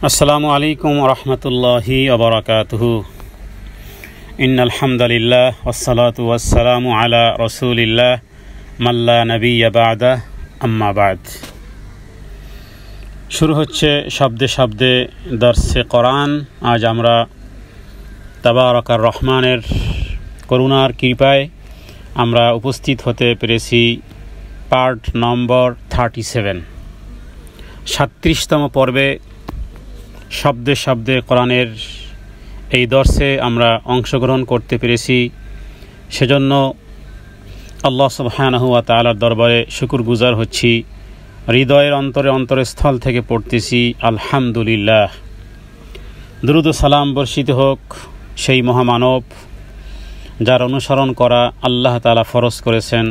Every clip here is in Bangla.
আসসালামু আলাইকুম রহমতুল্লাহি ওয়াবারাকাতুহু। ইন্নাল হামদুলিল্লাহ ওয়াসসালাতু ওয়াসসালামু আলা রাসূলিল্লাহ মাল্লা নাবিয়্যা বা'দা, আম্মা বা'দ। শুরু হচ্ছে শব্দে শব্দে দর্সে কোরআন। আজ আমরা তাবারাকার রহমানের করুণার কৃপায় আমরা উপস্থিত হতে পেরেছি পার্ট নম্বর 37, 37তম পর্বে শব্দে শব্দে কোরআনের এই দর্সে আমরা অংশগ্রহণ করতে পেরেছি। সেজন্য আল্লাহ সুবহানাহু ওয়া তাআলার দরবারে শুকরগুজার হচ্ছি। হৃদয়ের অন্তরস্থল থেকে পড়তেছি আলহামদুলিল্লাহ। দুরূদ ও সালাম বর্ষিত হোক সেই মহামানব যার অনুসরণ করা আল্লাহ তাআলা ফরজ করেছেন,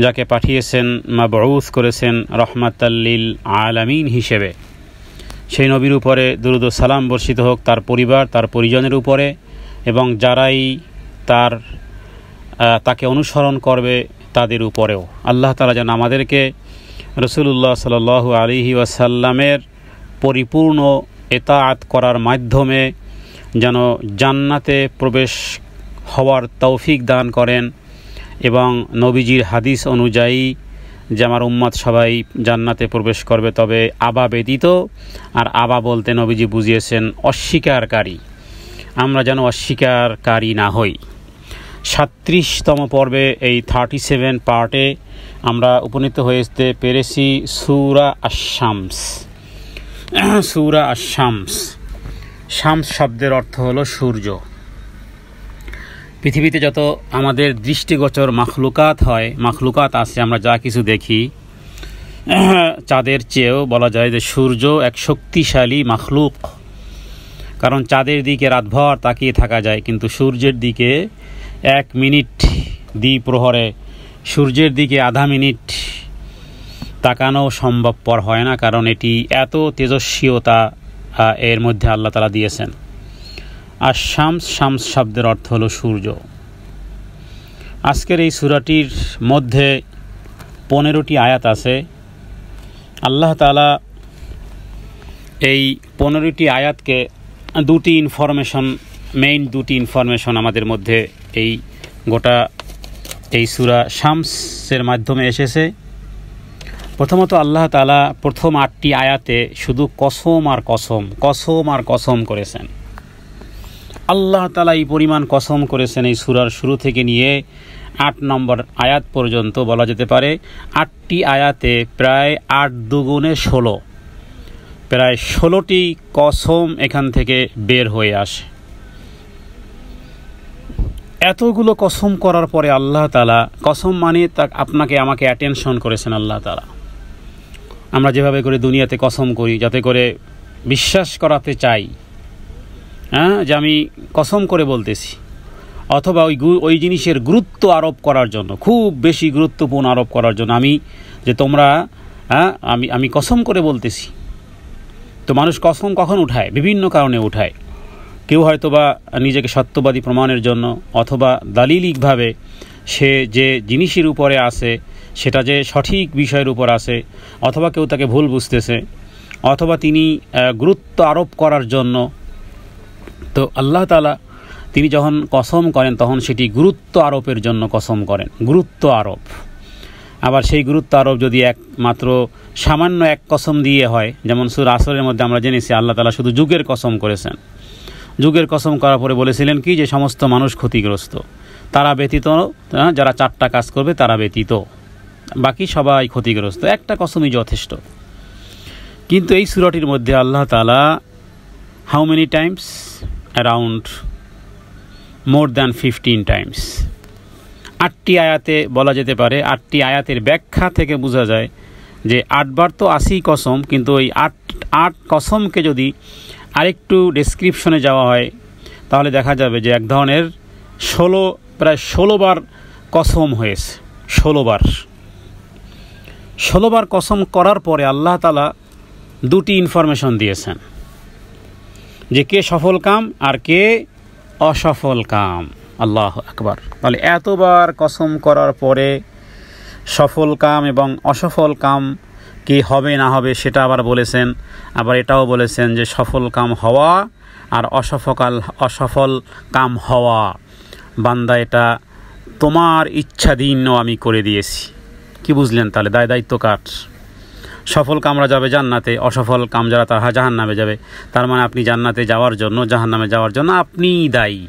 যাকে পাঠিয়েছেন মাবউস করেছেন রহমাতাল লিল আলামিন হিসেবে। সেই নবীর উপরে দুরূদ ও সালাম বর্ষিত হোক, তার পরিবার তার পরিজনের উপরে, এবং যারাই তাকে অনুসরণ করবে তাদের উপরেও। আল্লাহ তাআলা যেন আমাদেরকে রাসূলুল্লাহ সাল্লাল্লাহু আলাইহি ওয়াসাল্লামের পরিপূর্ণ ইতাআত করার মাধ্যমে যেন জান্নাতে প্রবেশ হওয়ার তৌফিক দান করেন, এবং নবীজির হাদিস অনুযায়ী যে আমার উম্মত সবাই জান্নাতে প্রবেশ করবে, তবে আবা ব্যতীত। আর আবা বলতে নবীজি বুঝিয়েছেন অস্বীকারী। আমরা যেন অস্বীকারী না হই। 37তম পর্বে এই 37 পার্টে আমরা উপনীত হতে পেরেছি সূরা আশ-শামস। সূরা আশ-শামস, শামস শব্দের অর্থ হলো সূর্য। পৃথিবীতে যত আমাদের দৃষ্টিগোচর মাখলুকাত আছে, আমরা যা কিছু দেখি, চাঁদের চেয়েও বলা যায় যে সূর্য এক শক্তিশালী মাখলুক। কারণ চাঁদের দিকে রাতভর তাকিয়ে থাকা যায়, কিন্তু সূর্যের দিকে 1 মিনিট দ্বিপ্রহরে সূর্যের দিকে আধা মিনিট তাকানো সম্ভবপর হয় না, কারণ এটি এত তেজস্বীয়তা এর মধ্যে আল্লাহ তাআলা দিয়েছেন। আর শামস শব্দের অর্থ হলো সূর্য। আজকের এই সূরাটির মধ্যে 15টি আয়াত আছে। আল্লাহ তাআলা এই 15টি আয়াতকে মেইন দুটি ইনফরমেশন আমাদের মধ্যে এই গোটা এই সূরা শামসের মাধ্যমে এসেছে। প্রথমত আল্লাহ তাআলা প্রথম 8টি আয়াতে শুধু কসম আর কসম করেছেন। আল্লাহ তাআলা এই পরিমাণ কসম করেছেন এই সূরার শুরু থেকে নিয়ে 8 নম্বর আয়াত পর্যন্ত, বলা যেতে পারে 8টি আয়াতে প্রায় 8 দুগুণে 16, প্রায় 16টি কসম এখান থেকে বের হয়ে আসে। এতগুলো কসম করার পরে আল্লাহ তাআলা, কসম মানে আপনাকে আমাকে অ্যাটেনশন করেছেন আল্লাহ তাআলা। আমরা যেভাবে করে দুনিয়াতে কসম করি যাতে করে বিশ্বাস করাতে চাই, যে আমি কসম করে বলতেছি, অথবা ওই জিনিসের গুরুত্ব আরোপ করার জন্য, খুব বেশি গুরুত্বপূর্ণ আরোপ করার জন্য আমি কসম করে বলতেছি। তো মানুষ কসম কখন উঠায়? বিভিন্ন কারণে উঠায়। কেউ হয়তো বা নিজেকে সত্যবাদী প্রমাণের জন্য, অথবা দালিলিকভাবে সে যে জিনিসের উপরে আছে সেটা যে সঠিক বিষয়ের উপর আছে, অথবা কেউ তাকে ভুল বুঝতেছে, অথবা তিনি গুরুত্ব আরোপ করার জন্য। তো আল্লাহ তাআলা তিনি যখন কসম করেন তখন সেটি গুরুত্ব আরোপের জন্য কসম করেন, গুরুত্ব আরোপ। আবার সেই গুরুত্ব আরোপ যদি একমাত্র সামান্য এক কসম দিয়ে হয়, যেমন সূরা আসরের মধ্যে আমরা জেনেছি আল্লাহ তাআলা শুধু যুগের কসম করেছেন। যুগের কসম করার পরে বলেছিলেন কি, যে সমস্ত মানুষ ক্ষতিগ্রস্ত, তারা ব্যতীত, যারা 4টা কাজ করবে তারা ব্যতীত বাকি সবাই ক্ষতিগ্রস্ত। একটা কসমই যথেষ্ট। কিন্তু এই সূরাটির মধ্যে আল্লাহ তাআলা how many times? Around more than 15 times। 8টি আয়াতে বলা যেতে পারে, 8টি আয়াতের ব্যাখ্যা থেকে বোঝা যায় যে 8 বার তো 80 কসম, কিন্তু ওই 8 কসমকে যদি আরেকটু ডেসক্রিপশনে যাওয়া হয় তাহলে দেখা যাবে যে এক ধরনের প্রায় 16 বার কসম হয়েছে। 16 বার কসম করার পরে আল্লাহ তাআলা 2টি ইনফরমেশন দিয়েছেন, যে কে সফল কাম আর কে অসফল কাম। আল্লাহু আকবার। তাহলে এতবার কসম করার পরে সফল কাম এবং অসফল কাম কি হবে না হবে সেটা আবার বলেছেন। আবার এটাও বলেছেন যে সফল কাম হওয়া আর অসফল কাম হওয়া, বান্দা এটা তোমার ইচ্ছাধীন আমি করে দিয়েছি। কি বুঝলেন তাহলে? দায়িত্ব কার? সফল কামরা যাবে জান্নাতে, অসফল কাম যারা তারা জাহান্নামে যাবে। তার মানে আপনি জান্নাতে যাওয়ার জন্য, জাহান্নামে যাওয়ার জন্য আপনিই দায়ী।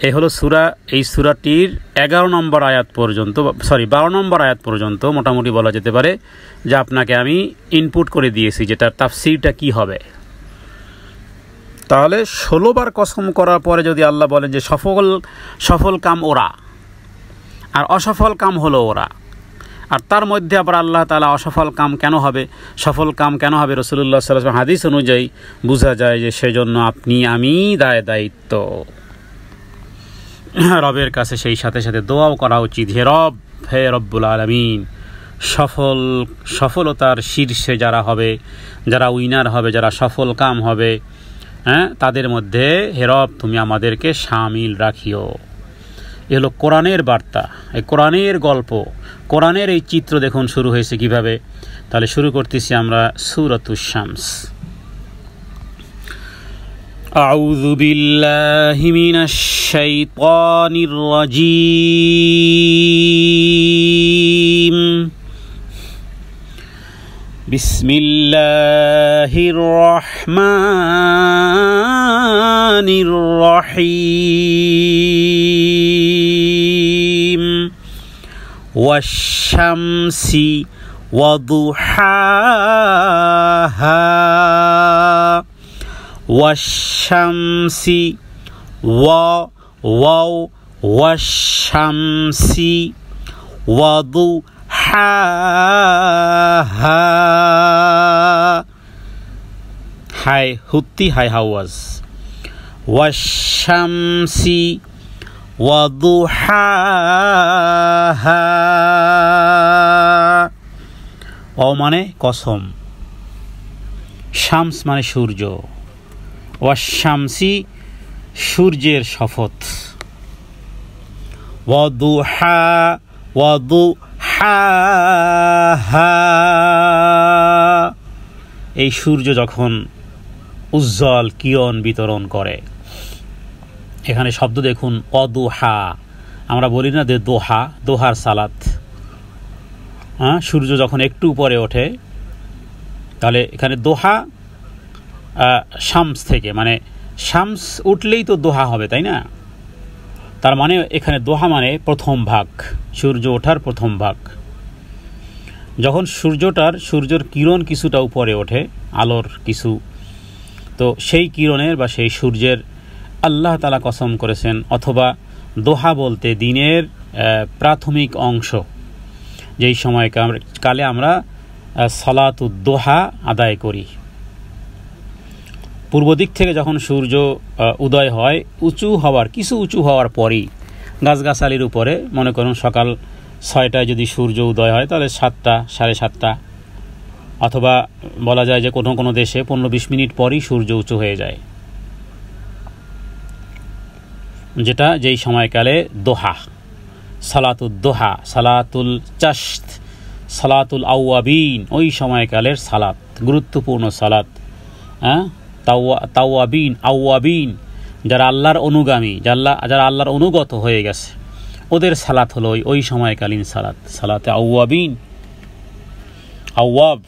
এই হলো সূরা। এই সূরাটির 11 নম্বর আয়াত পর্যন্ত, 12 নম্বর আয়াত পর্যন্ত মোটামুটি বলা যেতে পারে যে আপনাকে আমি ইনপুট করে দিয়েছি যেটার তাফসীরটা কি হবে। তাহলে 16 বার কসম করার পরে যদি আল্লাহ বলেন যে সফল কাম ওরা আর অসফল কাম হলো ওরা, আর তার মধ্যে আবার আল্লাহ তাআলা অসফল কাম কেন হবে, সফল কাম কেন হবে, রাসূলুল্লাহ সাল্লাল্লাহু আলাইহি ওয়াসাল্লাম হাদিস অনুযায়ী বোঝা যায় যে সেজন্য আপনি আমি দায়িত্ব। রবের কাছে সেই সাথে সাথে দোয়াও করা উচিত, হে রব্বুল আলামিন, সফলতার শীর্ষে যারা হবে, যারা উইনার হবে, যারা সফল কাম হবে, তাদের মধ্যে হে রব তুমি আমাদেরকে শামিল রাখিও। এ হলো কোরআনের বার্তা, এই কোরআনের গল্প, কোরআনের এই চিত্র দেখুন শুরু হয়েছে কিভাবে। তাহলে শুরু করতেছি আমরা সূরাতুশ শামস। আউযু বিল্লাহি মিনাশ শাইতানির রাজীম। বিসমিল্লাহির রহমানির রহিম। ওয়াশ-শামসি ওয়াদুহাহা ওয়াশ-শামসি ওয়াশ-শামসি ওয়াদুহাহা। High Houthi high হাওয়াজ। ওয়াশ-শামসি ওয়াদুহাহা। ও মানে কসম, শামস মানে সূর্য, ওয়াশ-শামসি সূর্যের শপথ, ওয়াদুহাহা এই সূর্য যখন উজ্জ্বল কিরণ বিতরণ করে। এখানে শব্দ দেখুন অদুহা, আমরা বলি না যে দোহা, দোহার সালাত। সূর্য যখন একটু উপরে ওঠে, তাহলে এখানে দোহা শামস থেকে, মানে শামস উঠলেই তো দোহা হবে, তাই না? তার মানে এখানে দোহা মানে প্রথম ভাগ, সূর্য ওঠার প্রথম ভাগ। যখন সূর্যের কিরণ কিছুটা উপরে ওঠে, আলোর কিছু, তো সেই কিরণের বা সেই সূর্যের আল্লাহ তাআলা কসম করেছেন। অথবা দোহা বলতে দিনের প্রাথমিক অংশ, যেই সময়কালে আমরা সালাতুদ দোহা আদায় করি। পূর্ব দিক থেকে যখন সূর্য উদয় হয়, কিছু উঁচু হওয়ার পরই গাছগাছালির উপরে, মনে করুন সকাল 6টায় যদি সূর্য উদয় হয়, তাহলে 7টা, 7:30, অথবা বলা যায় যে কোনো কোনো দেশে 15-20 মিনিট পরই সূর্য উঁচু হয়ে যায়, যেই সময়কালে দোহা, সালাতুল দোহা, সালাতুল চাশত, সালাতুল আওয়াবিন, ওই সময়কালের সালাত, গুরুত্বপূর্ণ সালাত। আওয়াবিন যারা আল্লাহর অনুগামী, যারা আল্লাহর অনুগত হয়ে গেছে, ওদের সালাত হলো ওই সময়কালীন সালাতে আওয়াবিন। আওয়াব,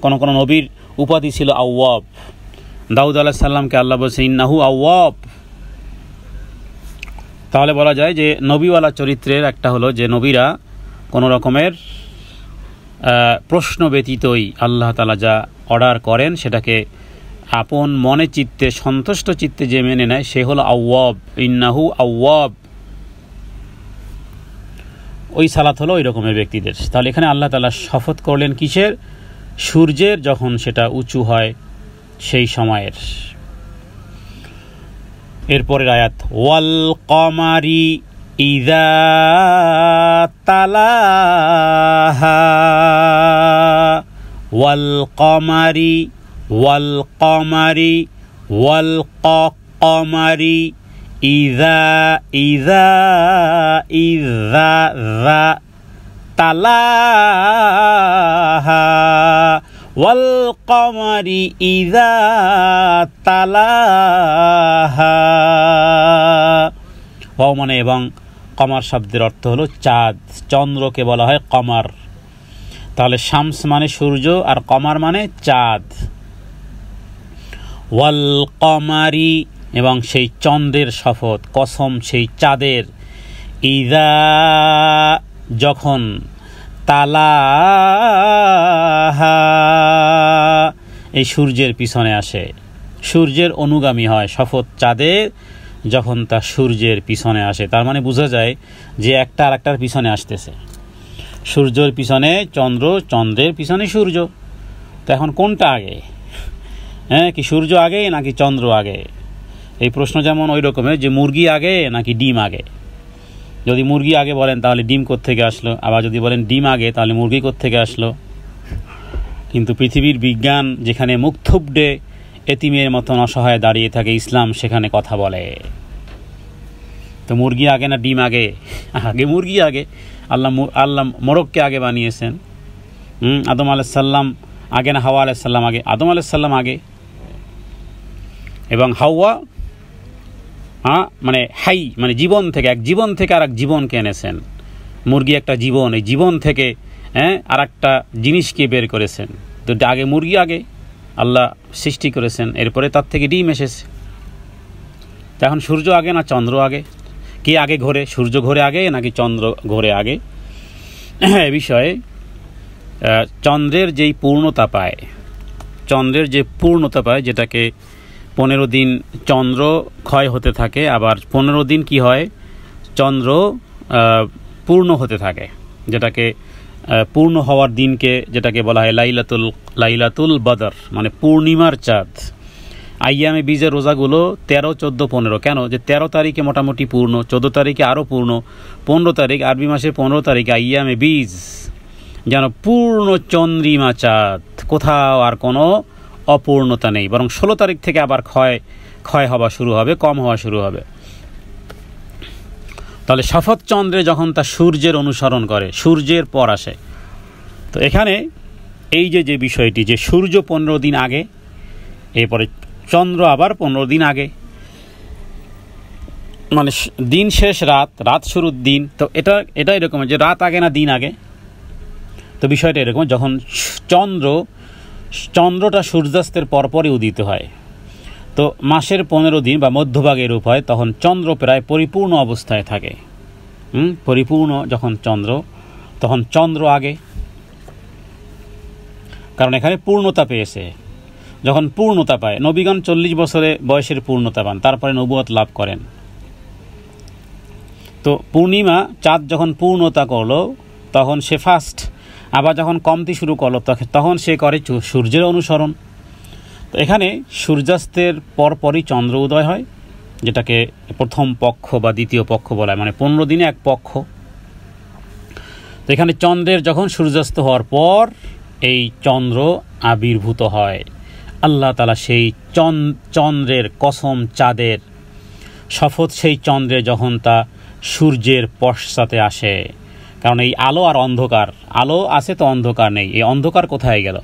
কোন কোন নবীর উপাধি ছিল আওয়াব। দাউদ আলাইহিস সালামকে আল্লাহ বলছে ইন্নাহু আওয়াব। তাহলে বলা যায় যে নবীওয়ালা চরিত্রের একটা হলো যে নবীরা কোনো রকমের প্রশ্ন ব্যতীতই আল্লাহ তাআলা যা অর্ডার করেন সেটাকে আপন মনে চিত্তে, সন্তুষ্ট চিত্তে যে মেনে নেয়, সে হলো আওয়াব। ইন্নাহু আওয়াব, ওই সালাত হলো ওই রকমের ব্যক্তিদের। তাহলে এখানে আল্লাহ তাআলা শপথ করলেন কিসের? সূর্যের, যখন সেটা উঁচু হয় সেই সময়ের। এরপরের আয়াত, ওয়াল কমারি ইযা তালাহা, ওয়াল কমারি ইযা তালাহা ওয়াল কমারি ইযা তালাহা। ওয়াও মানে এবং, কমার শব্দের অর্থ হলো চাঁদ, চন্দ্রকে বলা হয় কমার। তাহলে শামস মানে সূর্য আর কমার মানে চাঁদ। ওয়াল কমারি এবং সেই চন্দ্রের শপথ, কসম সেই চাঁদের, ইযা যখন, তালাহা এই সূর্যের পিছনে আসে, সূর্যের অনুগামী হয়। শপথ চাঁদের যখন তা সূর্যের পিছনে আসে, তার মানে বোঝা যায় যে একটা আর একটার পিছনে আসতেছে। সূর্যের পিছনে চন্দ্র, চন্দ্রের পিছনে সূর্য। তো এখন কোনটা আগে? কি সূর্য আগে নাকি চন্দ্র আগে? এই প্রশ্ন যেমন ওই রকমের যে মুরগি আগে নাকি ডিম আগে। যদি মুরগি আগে বলেন তাহলে ডিম কোত্থেকে আসলো, আবার যদি বলেন ডিম আগে তাহলে মুরগি কোত্থেকে আসলো। কিন্তু পৃথিবীর বিজ্ঞান যেখানে মুখ থুবড়ে এতিমের মতন অসহায় দাঁড়িয়ে থাকে, ইসলাম সেখানে কথা বলে। তো মুরগি আগে না ডিম আগে? আগে মুরগি আগে। আল্লাহ মোরগকে আগে বানিয়েছেন। আদম আলাইহিস সালাম আগে না হাওয়া আলাইহিস সালাম আগে? আদম আলাইহিস সালাম আগে। এবং হাওয়া মানে হাই মানে জীবন থেকে, এক জীবন থেকে আর এক জীবনকে এনেছেন। মুরগি একটা জীবন, এই জীবন থেকে আর একটা জিনিসকে বের করেছেন। তো আগে মুরগি আগে আল্লাহ সৃষ্টি করেছেন, এরপরে তার থেকে ডিম এসেছে। তো এখন সূর্য আগে না চন্দ্র আগে? কে আগে ঘোরে? সূর্য ঘোরে আগে নাকি চন্দ্র ঘোরে আগে? এ বিষয়ে চন্দ্রের যেই পূর্ণতা পায়, চন্দ্রের যে পূর্ণতা পায়, যেটাকে 15 দিন চন্দ্র ক্ষয় হতে থাকে, আবার 15 দিন কি হয়, চন্দ্র পূর্ণ হতে থাকে, যেটাকে পূর্ণ হওয়ার দিনকে যেটাকে বলা হয় লাইলাতুল বদর, মানে পূর্ণিমার চাঁদ। আইয়ামে বীজের রোজাগুলো 13, 14, 15 কেন? যে 13 তারিখে মোটামুটি পূর্ণ, 14 তারিখে আরও পূর্ণ, 15 তারিখ আরবি মাসের 15 তারিখে আইয়ামে বীজ, যেন পূর্ণ চন্দ্রিমা চাঁদ, কোথাও আর কোনো অপূর্ণতা নেই। বরং 16 তারিখ থেকে আবার ক্ষয় হওয়া শুরু হবে, কম হওয়া শুরু হবে। তাহলে শপথ চন্দ্রে যখন তা সূর্যের অনুসরণ করে, সূর্যের পর আসে। তো এখানে এই যে বিষয়টি, যে সূর্য 15 দিন আগে, এরপরে চন্দ্র আবার 15 দিন আগে, মানে দিন শেষ রাত শুরুর দিন। তো এটা এরকম যে রাত আগে না দিন আগে? তো বিষয়টা এরকম, যখন চন্দ্রটা সূর্যাস্তের পরপরই উদিত হয়, তো মাসের 15 দিন বা মধ্যভাগে রূপ হয়, তখন চন্দ্র প্রায় পরিপূর্ণ অবস্থায় থাকে। পরিপূর্ণ যখন চন্দ্র, তখন চন্দ্র আগে, কারণ এখানে পূর্ণতা পেয়েছে। যখন পূর্ণতা পায়, নবীগণ 40 বছরে বয়সের পূর্ণতা পান, তারপরে নবুয়ত লাভ করেন। তো পূর্ণিমা চাঁদ যখন পূর্ণতা করলো, তখন সে ফার্স্ট। আবার যখন কমতি শুরু করলো, তখন সে করে সূর্যের অনুসরণ। তো এখানে সূর্যাস্তের পরপরই চন্দ্র উদয় হয়, যেটাকে প্রথম পক্ষ বা দ্বিতীয় পক্ষ বলা হয়, মানে 15 দিনে এক পক্ষ। তো এখানে চন্দ্রের যখন সূর্যাস্ত হওয়ার পর এই চন্দ্র আবির্ভূত হয়। আল্লাহ তাআলা সেই চন্দ্রের কসম, চাঁদের শপথ, সেই চন্দ্রে যখন তা সূর্যের পশ্চাতে আসে। কারণ এই আলো আর অন্ধকার, আলো আছে তো অন্ধকার নেই, এই অন্ধকার কোথায় গেল?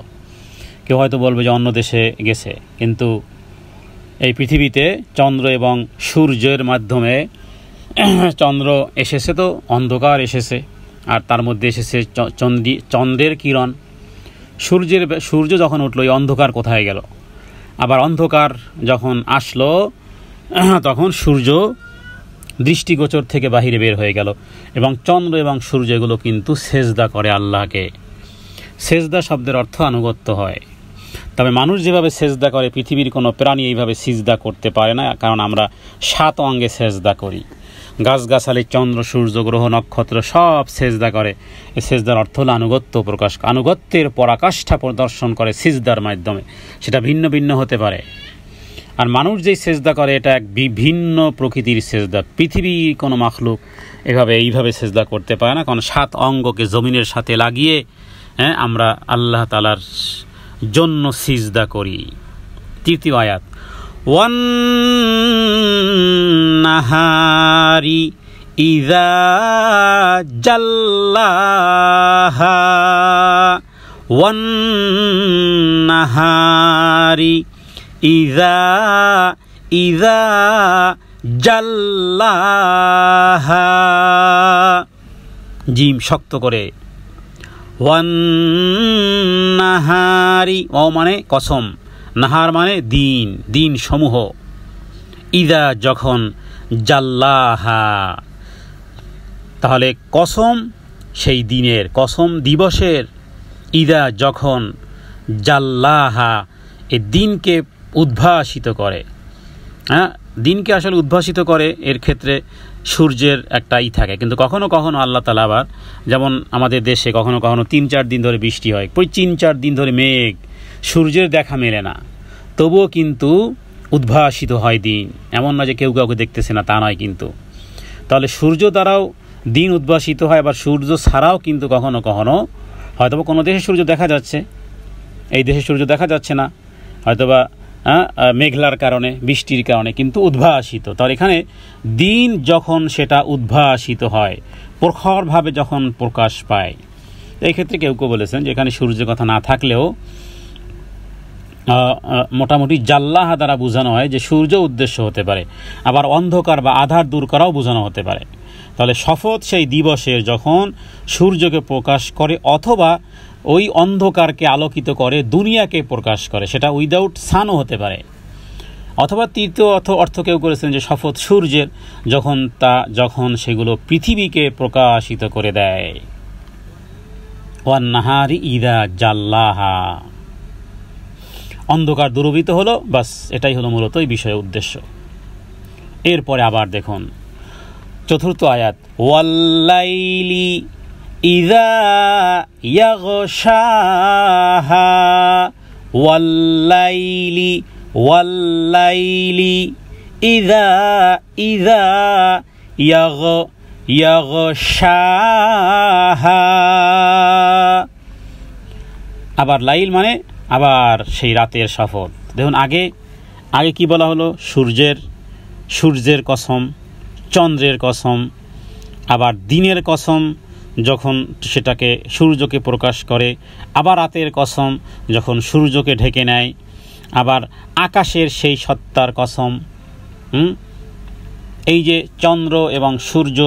কেউ হয়তো বলবে যে অন্য দেশে গেছে, কিন্তু এই পৃথিবীতে চন্দ্র এবং সূর্যের মাধ্যমে চন্দ্র এসেছে, তো অন্ধকার এসেছে, আর তার মধ্যে এসেছে চন্দ্রের কিরণ। সূর্য যখন উঠলো, এই অন্ধকার কোথায় গেল? আবার অন্ধকার যখন আসলো, তখন সূর্য দৃষ্টিগোচর থেকে বাহিরে বের হয়ে গেল, এবং চন্দ্র এবং সূর্য এগুলো কিন্তু সেজদা করে আল্লাহকে। সেজদা শব্দের অর্থ আনুগত্য হয়। তবে মানুষ যেভাবে সেজদা করে, পৃথিবীর কোনো প্রাণী এইভাবে সিজদা করতে পারে না, কারণ আমরা 7 অঙ্গে সেজদা করি। গাছগাছালি, চন্দ্র, সূর্য, গ্রহ, নক্ষত্র সব সেজদা করে। এই সেজদার অর্থ হলো আনুগত্য প্রকাশ, আনুগত্যের পরাকাষ্ঠা প্রদর্শন করে সিজদার মাধ্যমে। সেটা ভিন্ন ভিন্ন হতে পারে। আর মানুষ যেই সেজদা করে, এটা এক বিভিন্ন প্রকৃতির সেজদা। পৃথিবীর কোনো মাখলুক এইভাবে সেজদা করতে পারে না, কারণ 7 অঙ্গকে জমিনের সাথে লাগিয়ে আমরা আল্লাহ তাআলার জন্য সিজদা করি। তৃতীয় আয়াত, ওয়ান নাহারি ইযা জাল্লাহা ওয়ান নাহারি ইযা জাল্লাহা, জিম শক্ত করে, ওয়ান নাহারি, ও মানে কসম, নাহার মানে দিন, দিন সমূহ, ইদা যখন, জাল্লাহা তাহলে কসম সেই দিনের, কসম দিবসের, ইদা যখন, জাল্লাহা এই দিনকে উদ্ভাসিত করে। হ্যাঁ, দিনকে আসলে উদ্ভাসিত করে, এর ক্ষেত্রে সূর্যের একটা থাকে, কিন্তু কখনো কখনো আল্লাহ তাআলা আবার, যেমন আমাদের দেশে কখনো কখনো 3-4 দিন ধরে বৃষ্টি হয়, 3-4 দিন ধরে মেঘ, সূর্যের দেখা মেলে না, তবুও কিন্তু উদ্ভাসিত হয় দিন। এমন না যে কেউ কাউকে দেখতেছে না, তা নয় কিন্তু। তাহলে সূর্য দ্বারাও দিন উদ্ভাসিত হয়, আবার সূর্য ছাড়াও কিন্তু কখনো কখনো হয়তোবা কোনো দেশে সূর্য দেখা যাচ্ছে, এই দেশে সূর্য দেখা যাচ্ছে না, হয়তোবা মেঘলার কারণে, বৃষ্টির কারণে, কিন্তু উদ্ভাসিত। তাহলে এখানে দিন যখন সেটা উদ্ভাসিত হয়, প্রখরভাবে যখন প্রকাশ পায়, এই ক্ষেত্রে কেউ কেউ বলেছেন যে এখানে সূর্যের কথা না থাকলেও মোটামুটি জাল্লাহা দ্বারা বোঝানো হয় যে সূর্য উদ্দেশ্য হতে পারে, আবার অন্ধকার বা আধার দূর করাও বোঝানো হতে পারে। তাহলে শপথ সেই দিবসের যখন সূর্যকে প্রকাশ করে, অথবা ওই অন্ধকারকে আলোকিত করে, দুনিয়াকে প্রকাশ করে, সেটা উইদাউট সানও হতে পারে। অথবা তৃতীয় অর্থ কেউ করেছেন যে শপথ সূর্যের যখন সেগুলো পৃথিবীকে প্রকাশিত করে দেয়। ওয়ান নাহারি ইযা জাল্লাহা, অন্ধকার দূরীভূত হলো, বাস এটাই হলো মূলত এই বিষয়ের উদ্দেশ্য। এরপরে আবার দেখুন চতুর্থ আয়াত, ওয়াল্লাইলি ইযা ইয়াগশাহা, ওয়াল্লাইলি ইযা ইয়াগশাহা, আবার লাইল মানে আবার সেই রাতের শপথ। দেখুন আগে কি বলা হলো, সূর্যের কসম, চন্দ্রের কসম, আবার দিনের কসম যখন সেটাকে সূর্যকে প্রকাশ করে, আবার রাতের কসম যখন সূর্যকে ঢেকে নেয়, আবার আকাশের সেই সত্তার কসম। এই যে চন্দ্র এবং সূর্য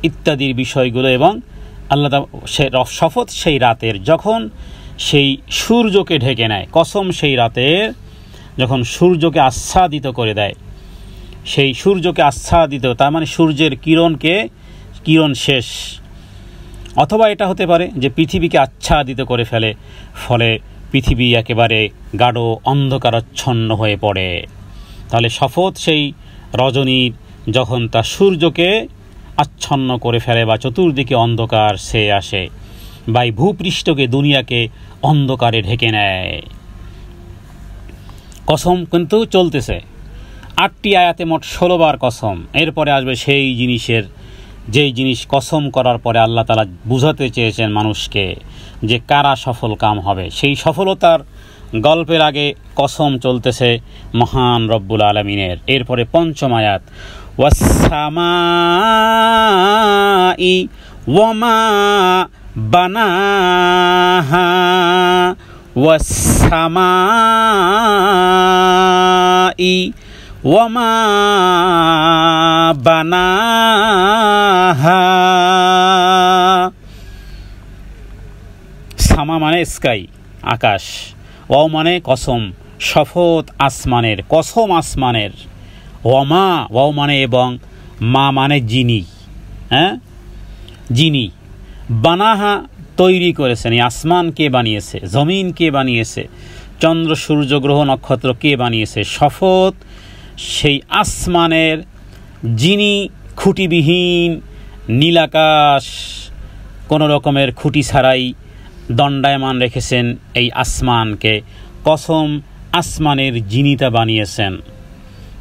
ইত্যাদির বিষয়গুলো, এবং আল্লাহ শপথ সেই রাতের যখন সেই সূর্যকে ঢেকে নেয়, কসম সেই রাতের যখন সূর্যকে আচ্ছাদিত করে দেয়, সেই সূর্যকে আচ্ছাদিত, তার মানে সূর্যের কিরণ শেষ, অথবা এটা হতে পারে যে পৃথিবীকে আচ্ছাদিত করে ফেলে, ফলে পৃথিবী একেবারে গাঢ় অন্ধকারাচ্ছন্ন হয়ে পড়ে। তাহলে শপথ সেই রজনীর যখন তা সূর্যকে আচ্ছন্ন করে ফেলে, বা চতুর্দিকে অন্ধকার ছেয়ে আসে, বা ভূপৃষ্ঠকে, দুনিয়াকে অন্ধকারে ঢেকে নেয়। কসম কিন্তু চলতেছে, 8টি আয়াতে মোট 16 বার কসম। এরপরে আসবে সেই যেই জিনিস কসম করার পরে আল্লাহ তাআলা বুঝাতে চেয়েছেন মানুষকে যে কারা সফল কাম হবে, সেই সফলতার গল্পের আগে কসম চলতেছে মহান রব্বুল আলামিনের। এরপরে 5ম আয়াত, ওয়াস-সামাই ওয়ামা বানাহা, ওয়াস-সামাই ওয়ামা বানাহা, সামা মানে স্কাই, আকাশ, ওয়াও মানে কসম, শপথ আসমানের, কসম আসমানের, ওয়ামা, ওয়াও মানে এবং, মা মানে যিনি, যিনি, বানাহা তৈরি করেছেন, এই আসমান কে বানিয়েছে, জমিন কে বানিয়েছে, চন্দ্র সূর্য গ্রহ নক্ষত্র কে বানিয়েছে, শপথ সেই আসমানের যিনি খুঁটিবিহীন নীলাকাশ, কোনো রকমের খুঁটি ছাড়াই দণ্ডায়মান রেখেছেন এই আসমানকে, কসম আসমানের যিনি তা বানিয়েছেন।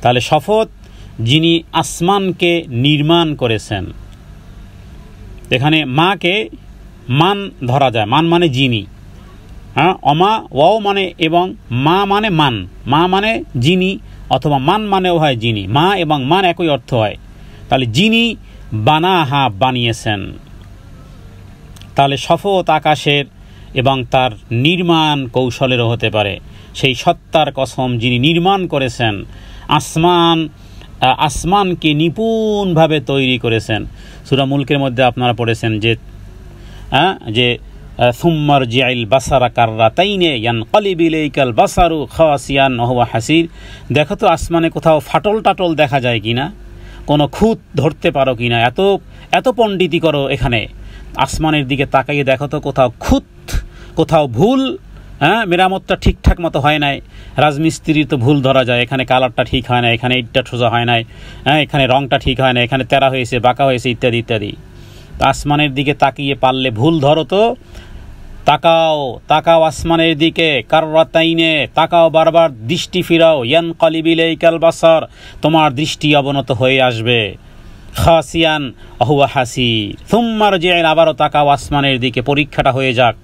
তাহলে শপথ যিনি আসমানকে নির্মাণ করেছেন। এখানে মাকে মান ধরা যায়, মান মানে যিনি, অমা ওয়াও মানে এবং, মা মানে মান, মা মানে যিনি, অথবা মান মানেও হয় যিনি, মা এবং মান একই অর্থ হয়। তাহলে যিনি বানাহা বানিয়েছেন। তাহলে শপথ আকাশের এবং তার নির্মাণ কৌশলেরও হতে পারে। সেই সত্তার কসম যিনি নির্মাণ করেছেন, আসমানকে নিপুণভাবে তৈরি করেছেন। সূরা মুলকের মধ্যে আপনারা পড়েছেন যে সুম্মার জিআইল বাসারা কাররাতাইনে ইয়ানকালিবু ইলাইকাল বাসারু খাসিয়ান ওয়া হুয়া হাসির। দেখো তো আসমানে কোথাও ফাটল টাটল দেখা যায় কিনা, কোনো খুঁত ধরতে পারো কিনা। এত পণ্ডিতি করো এখানে, আসমানের দিকে তাকাইয়ে দেখো তো কোথাও খুঁত, কোথাও ভুল, মেরামতটা ঠিকঠাক মতো হয় নাই। রাজমিস্ত্রির তো ভুল ধরা যায়, এখানে কালারটা ঠিক হয় না, এখানে ইটটা সোজা হয় নাই, এখানে রংটা ঠিক হয় না, এখানে তেরা হয়েছে, বাঁকা হয়েছে, ইত্যাদি ইত্যাদি। আসমানের দিকে তাকিয়ে পারলে ভুল ধরো তো, তাকাও আসমানের দিকে, কাররাতাইনে তাকাও, বারবার দৃষ্টি ফিরাও, ইয়ানকালিবু ইলাইকাল বাসার, তোমার দৃষ্টি অবনত হয়ে আসবে, খাসিয়ান ওয়া হুয়া হাসির। সুম্মা রজিআইল, আবারও তাকাও আসমানের দিকে, পরীক্ষাটা হয়ে যাক।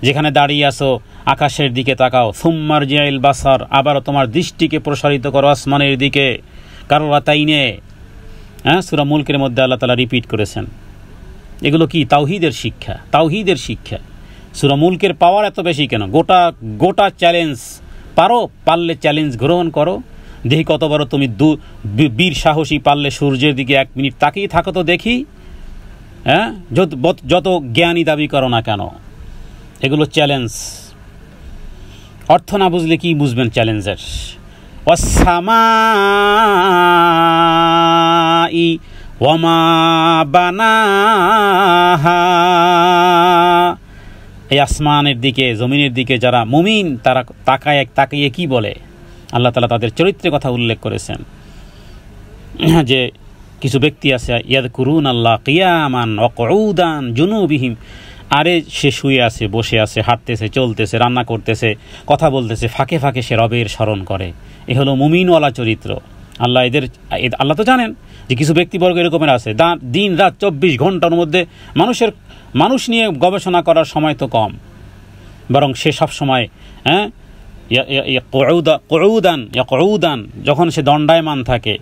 যেখানে দাঁড়িয়ে আসো আকাশের দিকে তাকাও, সুম্মা রজিআইল বাসার, আবারও তোমার দৃষ্টিকে প্রসারিত করো আসমানের দিকে, কাররাতাইনে। সূরা মুলকের মধ্যে আল্লাহ তাআলা রিপিট করেছেন। এগুলো কি? তাওহীদের শিক্ষা। সূরা মুলকের পাওয়ার এত বেশি কেন? গোটা চ্যালেঞ্জ পারলে চ্যালেঞ্জ গ্রহণ করো, দেখি কত বড় তুমি বীর সাহসী। পারলে সূর্যের দিকে 1 মিনিট তাকিয়ে থাকো তো দেখি। যত জ্ঞানী দাবি করো না কেন, এগুলো চ্যালেঞ্জ। অর্থ না বুঝলে কি বুঝবেন চ্যালেঞ্জের? ওয়াসসামাই ওয়ামা বানাহা, এই আসমানের দিকে, জমিনের দিকে যারা মুমিন তারা তাকাইয়ে কি বলে? আল্লাহ তাআলা তাদের চরিত্রের কথা উল্লেখ করেছেন যে কিছু ব্যক্তি আছে, ইয়াযকুরুনাল্লাহ কিয়ামান ওয়া কুউদান জুনুবিহিম, আরে সে শুয়ে আছে, বসে আছে, হাঁটতেছে, চলতেছে, রান্না করতেছে, কথা বলতেছে, ফাঁকে ফাঁকে সে রবের স্মরণ করে। এ হলো মুমিনওয়ালা চরিত্র। আল্লাহ তো জানেন যে কিছু ব্যক্তিবর্গ এরকমের আছে, দিন রাত 24 ঘন্টার মধ্যে মানুষ নিয়ে গবেষণা করার সময় তো কম, বরং সে সব সময় ইয়াকুউদান, যখন সে দণ্ডায়মান থাকে,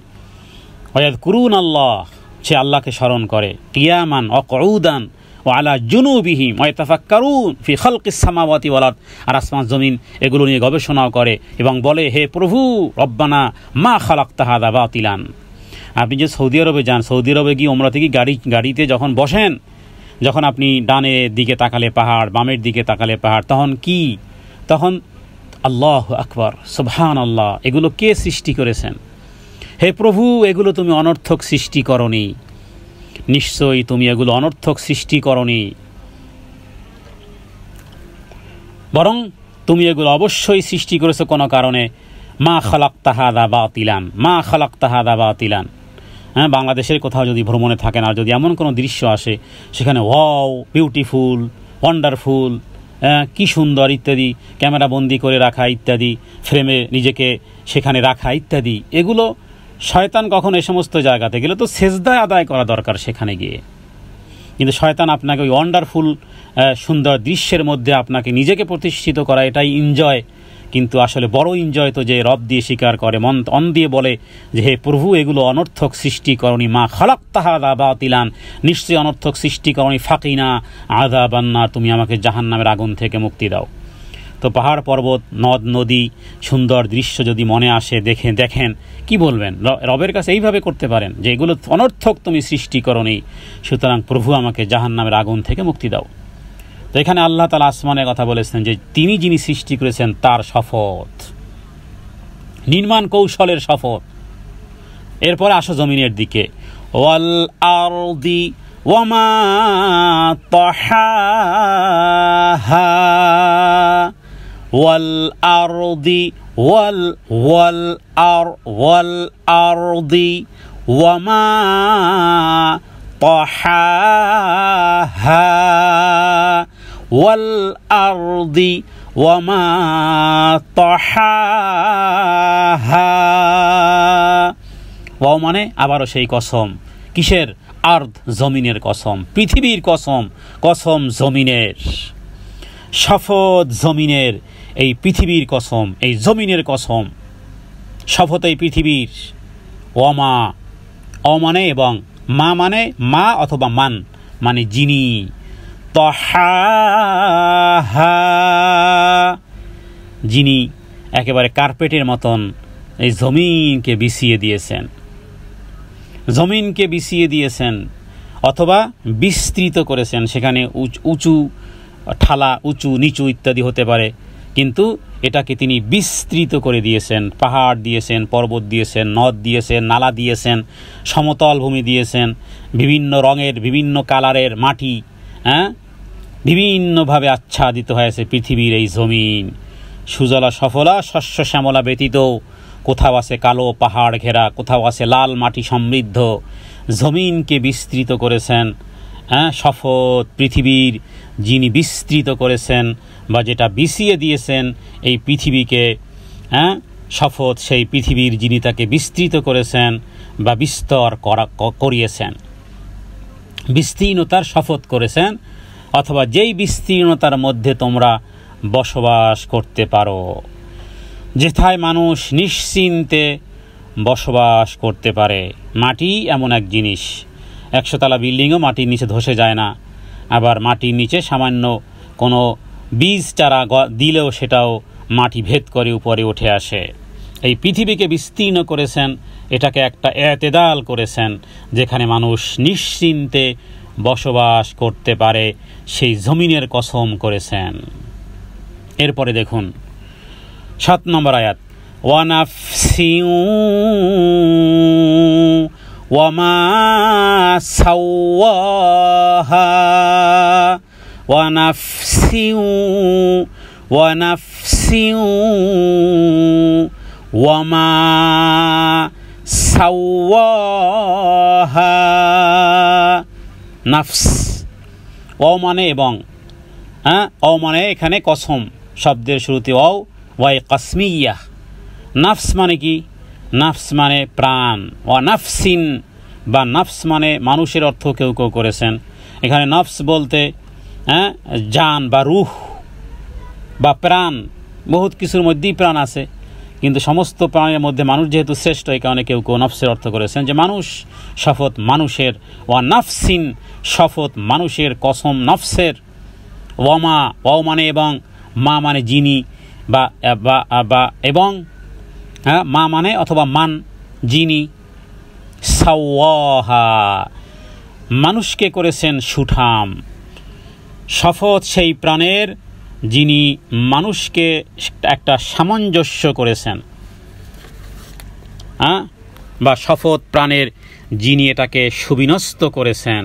ওয়ায়াযকুরুনাল্লাহ, সে আল্লাহকে স্মরণ করে, কিয়ামান ওয়া কুউদান ওয়া আলা জুনুবিহিম ওয়া ইয়াতাফাক্কারুন ফি খালকিস সামাওয়াতি ওয়াল আরদ, আর আসমান জমিন এগুলো নিয়ে গবেষণাও করে এবং বলে, হে প্রভু রব্বানা মা খালাকতা হাযা বাতিলান। আপনি যে সৌদি আরবে যান, সৌদি আরবে গিয়ে ওমরা থেকে গাড়িতে যখন বসেন, যখন আপনি ডানের দিকে তাকালে পাহাড়, বামের দিকে তাকালে পাহাড়, তখন আল্লাহু আকবার, সুবহানাল্লাহ, এগুলো কে সৃষ্টি করেছেন? হে প্রভু, এগুলো তুমি অনর্থক সৃষ্টি করনি, নিশ্চয়ই তুমি এগুলো অনর্থক সৃষ্টি করনি, বরং তুমি এগুলো অবশ্যই সৃষ্টি করেছো কোনো কারণে। মা খালাকতা হাযা বাতিলান। বাংলাদেশের কোথাও যদি ভ্রমণে থাকেন আর যদি এমন কোনো দৃশ্য আসে, সেখানে ওয়াও, বিউটিফুল, ওয়ান্ডারফুল, কি সুন্দর ইত্যাদি, ক্যামেরা বন্দি করে রাখা ইত্যাদি, ফ্রেমে নিজেকে সেখানে রাখা ইত্যাদি, এগুলো শয়তান কখন এই সমস্ত জায়গাতে গেলে তো সেজদায় আদায় করা দরকার সেখানে গিয়ে, কিন্তু শয়তান আপনাকে ওই ওয়ান্ডারফুল সুন্দর দৃশ্যের মধ্যে আপনাকে নিজেকে প্রতিষ্ঠিত করা, এটাই এনজয়। কিন্তু আসলে বড় এনজয় তো যে রব দিয়ে স্বীকার করে, মন দিয়ে বলে যে হে প্রভু, এগুলো অনর্থক সৃষ্টি করনি, মা খালাকতা হাযা বাতিলান, নিশ্চয়ই অনর্থক সৃষ্টি করনি, ফাকিনা আযাবান নার, তুমি আমাকে জাহান্নামের আগুন থেকে মুক্তি দাও। তো পাহাড় পর্বত, নদ নদী, সুন্দর দৃশ্য যদি মনে আসে, দেখেন কি বলবেন? রবের কাছে এইভাবে করতে পারেন যে এগুলো অনর্থক তুমি সৃষ্টি করনি, সুতরাং প্রভু আমাকে জাহান্নামের আগুন থেকে মুক্তি দাও। তো এখানে আল্লাহ তাআলা আসমানের কথা বলেছেন যে তিনি যিনি সৃষ্টি করেছেন তার শপথ, নির্মাণ কৌশলের শপথ। এরপরে আসো জমিনের দিকে, ওয়াল আরদি ওয়ামা তাহাহা, ওয়াল আরদি ওয়াল আরদি ওয়ামা তাহাহা, ওয়াল আরদি ওয়ামা তাহাহা। ওয়াও মানে আবারও সেই কসম, কিসের? আরদ, জমিনের কসম, পৃথিবীর কসম জমিনের, শপথ জমিনের, এই পৃথিবীর কসম, এই জমিনের কসম, শপথ এই পৃথিবীর। ওয়ামা, মানে এবং মা মানে মা অথবা মান মানে যিনি। তহাহা, যিনি একেবারে কার্পেটের মতন এই জমিনকে বিছিয়ে দিয়েছেন, জমিনকে বিছিয়ে দিয়েছেন অথবা বিস্তৃত করেছেন। সেখানে উঁচু ঠালা, উঁচু নিচু ইত্যাদি হতে পারে, কিন্তু এটাকে তিনি বিস্তৃত করে দিয়েছেন। পাহাড় দিয়েছেন, পর্বত দিয়েছেন, নদ দিয়েছেন, নালা দিয়েছেন, সমতল ভূমি দিয়েছেন, বিভিন্ন রঙের বিভিন্ন কালারের মাটি, বিভিন্নভাবে আচ্ছাদিত হয়েছে পৃথিবীর এই জমিন। সুজলা সফলা শস্য শ্যামলা ব্যতীত কোথাও আছে কালো পাহাড় ঘেরা, কোথাও আছে লাল মাটি সমৃদ্ধ। জমিনকে বিস্তৃত করেছেন, শপথ পৃথিবীর যিনি বিস্তৃত করেছেন বা যেটা বিছিয়ে দিয়েছেন এই পৃথিবীকে, শপথ সেই পৃথিবীর যিনি তাকে বিস্তৃত করেছেন বা বিস্তর করিয়েছেন, বিস্তীর্ণতার শপথ করেছেন, অথবা যেই বিস্তীর্ণতার মধ্যে তোমরা বসবাস করতে পারো, যেথায় মানুষ নিশ্চিন্তে বসবাস করতে পারে। মাটি এমন এক জিনিস, 100 তলা বিল্ডিংও মাটির নিচে ধসে যায় না, আবার মাটির নিচে সামান্য কোনো বীজ চারা দিলেও সেটাও মাটি ভেদ করে উপরে উঠে আসে। এই পৃথিবীকে বিস্তীর্ণ করেছেন, এটাকে একটা এতেদাল করেছেন, যেখানে মানুষ নিশ্চিন্তে বসবাস করতে পারে, সেই জমিনের কসম করেছেন। এরপরে দেখুন 7 নম্বর আয়াত, ওয়ানাফসিউ ওয়ামা সাওয়াহা, ওয়ানাফসিউ ওয়ানাফসিউ ওয়ামা সাওয়াহা। নাফস, ও মানে এবং, ও মানে এখানে কসম শব্দের শুরুতে ওয়াই কাসমিয়া। নাফস মানে কি? নাফস মানে প্রাণ। ওয়া নাফসিন বা নাফস মানে মানুষের অর্থ কেউ কেউ করেছেন। এখানে নফস বলতে জান বা রুহ বা প্রাণ, বহুত কিছুর মধ্যেই প্রাণ আছে, কিন্তু সমস্ত প্রাণের মধ্যে মানুষ যেহেতু শ্রেষ্ঠ, এই কারণে কেউ কেউ নফসের অর্থ করেছেন যে মানুষ, শপথ মানুষের। ওয়া নাফসিন, শপথ মানুষের, কসম নফসের। ওয়ামা, ও মানে এবং, মা মানে যিনি বা এবং, মা মানে অথবা মান যিনি। সাওয়াহা, মানুষকে করেছেন সুঠাম। শপথ সেই প্রাণের যিনি মানুষকে একটা সামঞ্জস্য করেছেন, বা শপথ প্রাণের যিনি এটাকে সুবিন্যস্ত করেছেন।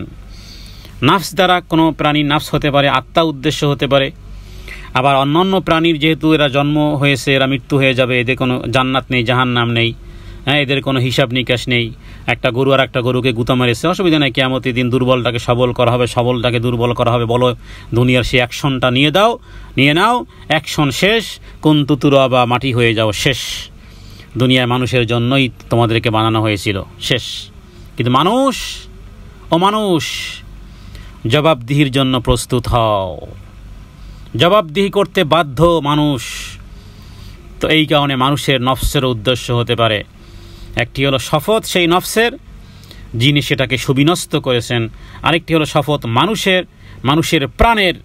নাফস দ্বারা কোনো প্রাণীর নাফস হতে পারে, আত্মা উদ্দেশ্য হতে পারে। আবার অন্যান্য প্রাণীর যেহেতু এরা জন্ম হয়েছে, এরা মৃত্যু হয়ে যাবে, এদের কোনো জান্নাত নেই, জাহান্নাম নেই, এদের কোনো হিসাব নিকাশ নেই। একটা গরু আর একটা গরুকে গুঁতা মেরেছে, অসুবিধা নেই, কিয়ামতের দিন দুর্বলটাকে সবল করা হবে, সবলটাকে দুর্বল করা হবে। বলো দুনিয়ার সেই অ্যাকশনটা নিয়ে নাও, অ্যাকশন শেষ, কুন্তুতুরা বা মাটি হয়ে যাও, শেষ। দুনিয়ার মানুষের জন্যই তোমাদেরকে বানানো হয়েছিল, শেষ। কিন্তু মানুষ জবাবদিহির জন্য প্রস্তুত হও, জবাবদিহি করতে বাধ্য মানুষ। তো এই কারণে মানুষের নফসের উদ্দেশ্য হতে পারে, একটি হলো শপথ সেই নফসের যিনি সেটাকে সুবিন্যস্ত করেছেন, আরেকটি হলো শপথ মানুষের প্রাণের,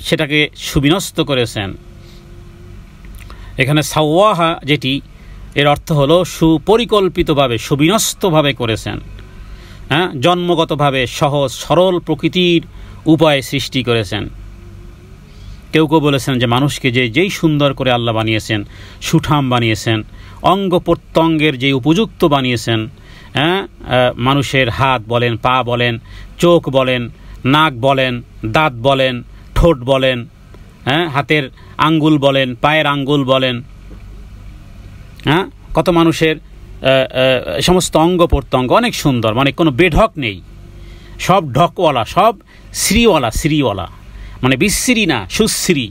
সেটাকে সুবিন্যস্ত করেছেন। এখানে সাওয়াহা যেটি, এর অর্থ হলো সুপরিকল্পিতভাবে, সুবিন্যস্তভাবে করেছেন, জন্মগতভাবে সহজ সরল প্রকৃতির উপায় সৃষ্টি করেছেন। কেউ কেউ বলেছেন যে মানুষকে যেই সুন্দর করে আল্লাহ বানিয়েছেন, সুঠাম বানিয়েছেন, অঙ্গ প্রত্যঙ্গের যে উপযুক্ত বানিয়েছেন, মানুষের হাত বলেন, পা বলেন, চোখ বলেন, নাক বলেন, দাঁত বলেন, ঠোঁট বলেন, হাতের আঙ্গুল বলেন, পায়ের আঙ্গুল বলেন, কত মানুষের সমস্ত অঙ্গ প্রত্যঙ্গ অনেক সুন্দর, মানে কোনো বেঢক নেই, সব ঢকওয়ালা, সব শ্রীওয়ালা, মানে বিশ্রী না, সুশ্রী।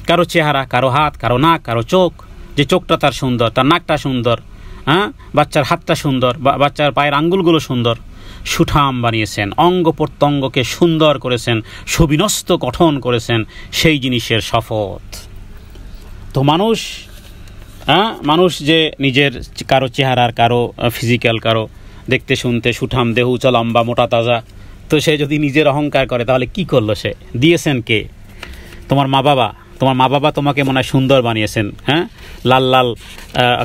কারো চেহারা, কারো হাত, কারো নাক, কারো চোখ, যে চোখটা তার সুন্দর, তার নাকটা সুন্দর, বাচ্চার হাতটা সুন্দর, বাচ্চার পায়ের আঙ্গুলগুলো সুন্দর, সুঠাম বানিয়েছেন, অঙ্গ প্রত্যঙ্গকে সুন্দর করেছেন, সুবিন্যস্ত গঠন করেছেন, সেই জিনিসের শপথ। তো মানুষ যে নিজের কারো চেহারার, কারো ফিজিক্যাল, কারো দেখতে শুনতে সুঠাম, দেহ উঁচা লম্বা মোটা তাজা। তো সে যদি নিজের অহংকার করে তাহলে কি করলো সে? দিয়েছেন কে? তোমার মা বাবা। তোমার মা বাবা তোমাকে মনে হয় সুন্দর বানিয়েছেন, হ্যাঁ, লাল লাল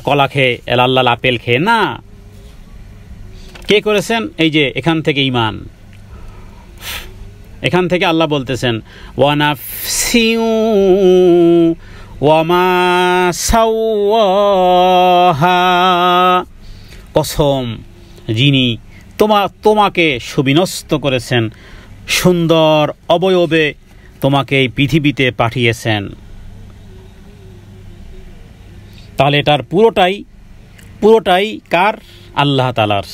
কলা খেয়ে, লাল লাল আপেল খেয়ে না। কে করেছেন? এই যে এখান থেকে ঈমান, এখান থেকে আল্লাহ বলতেছেন ওয়ানাফসিউ ওয়ামা সাওয়াহা, কসম যিনি তোমাকে সুবিন্যস্ত করেছেন, সুন্দর অবয়বে তোমাকে এই পৃথিবীতে পাঠিয়েছেন। তাহলে এটার পুরোটাই কার? আল্লাহ তাআলার।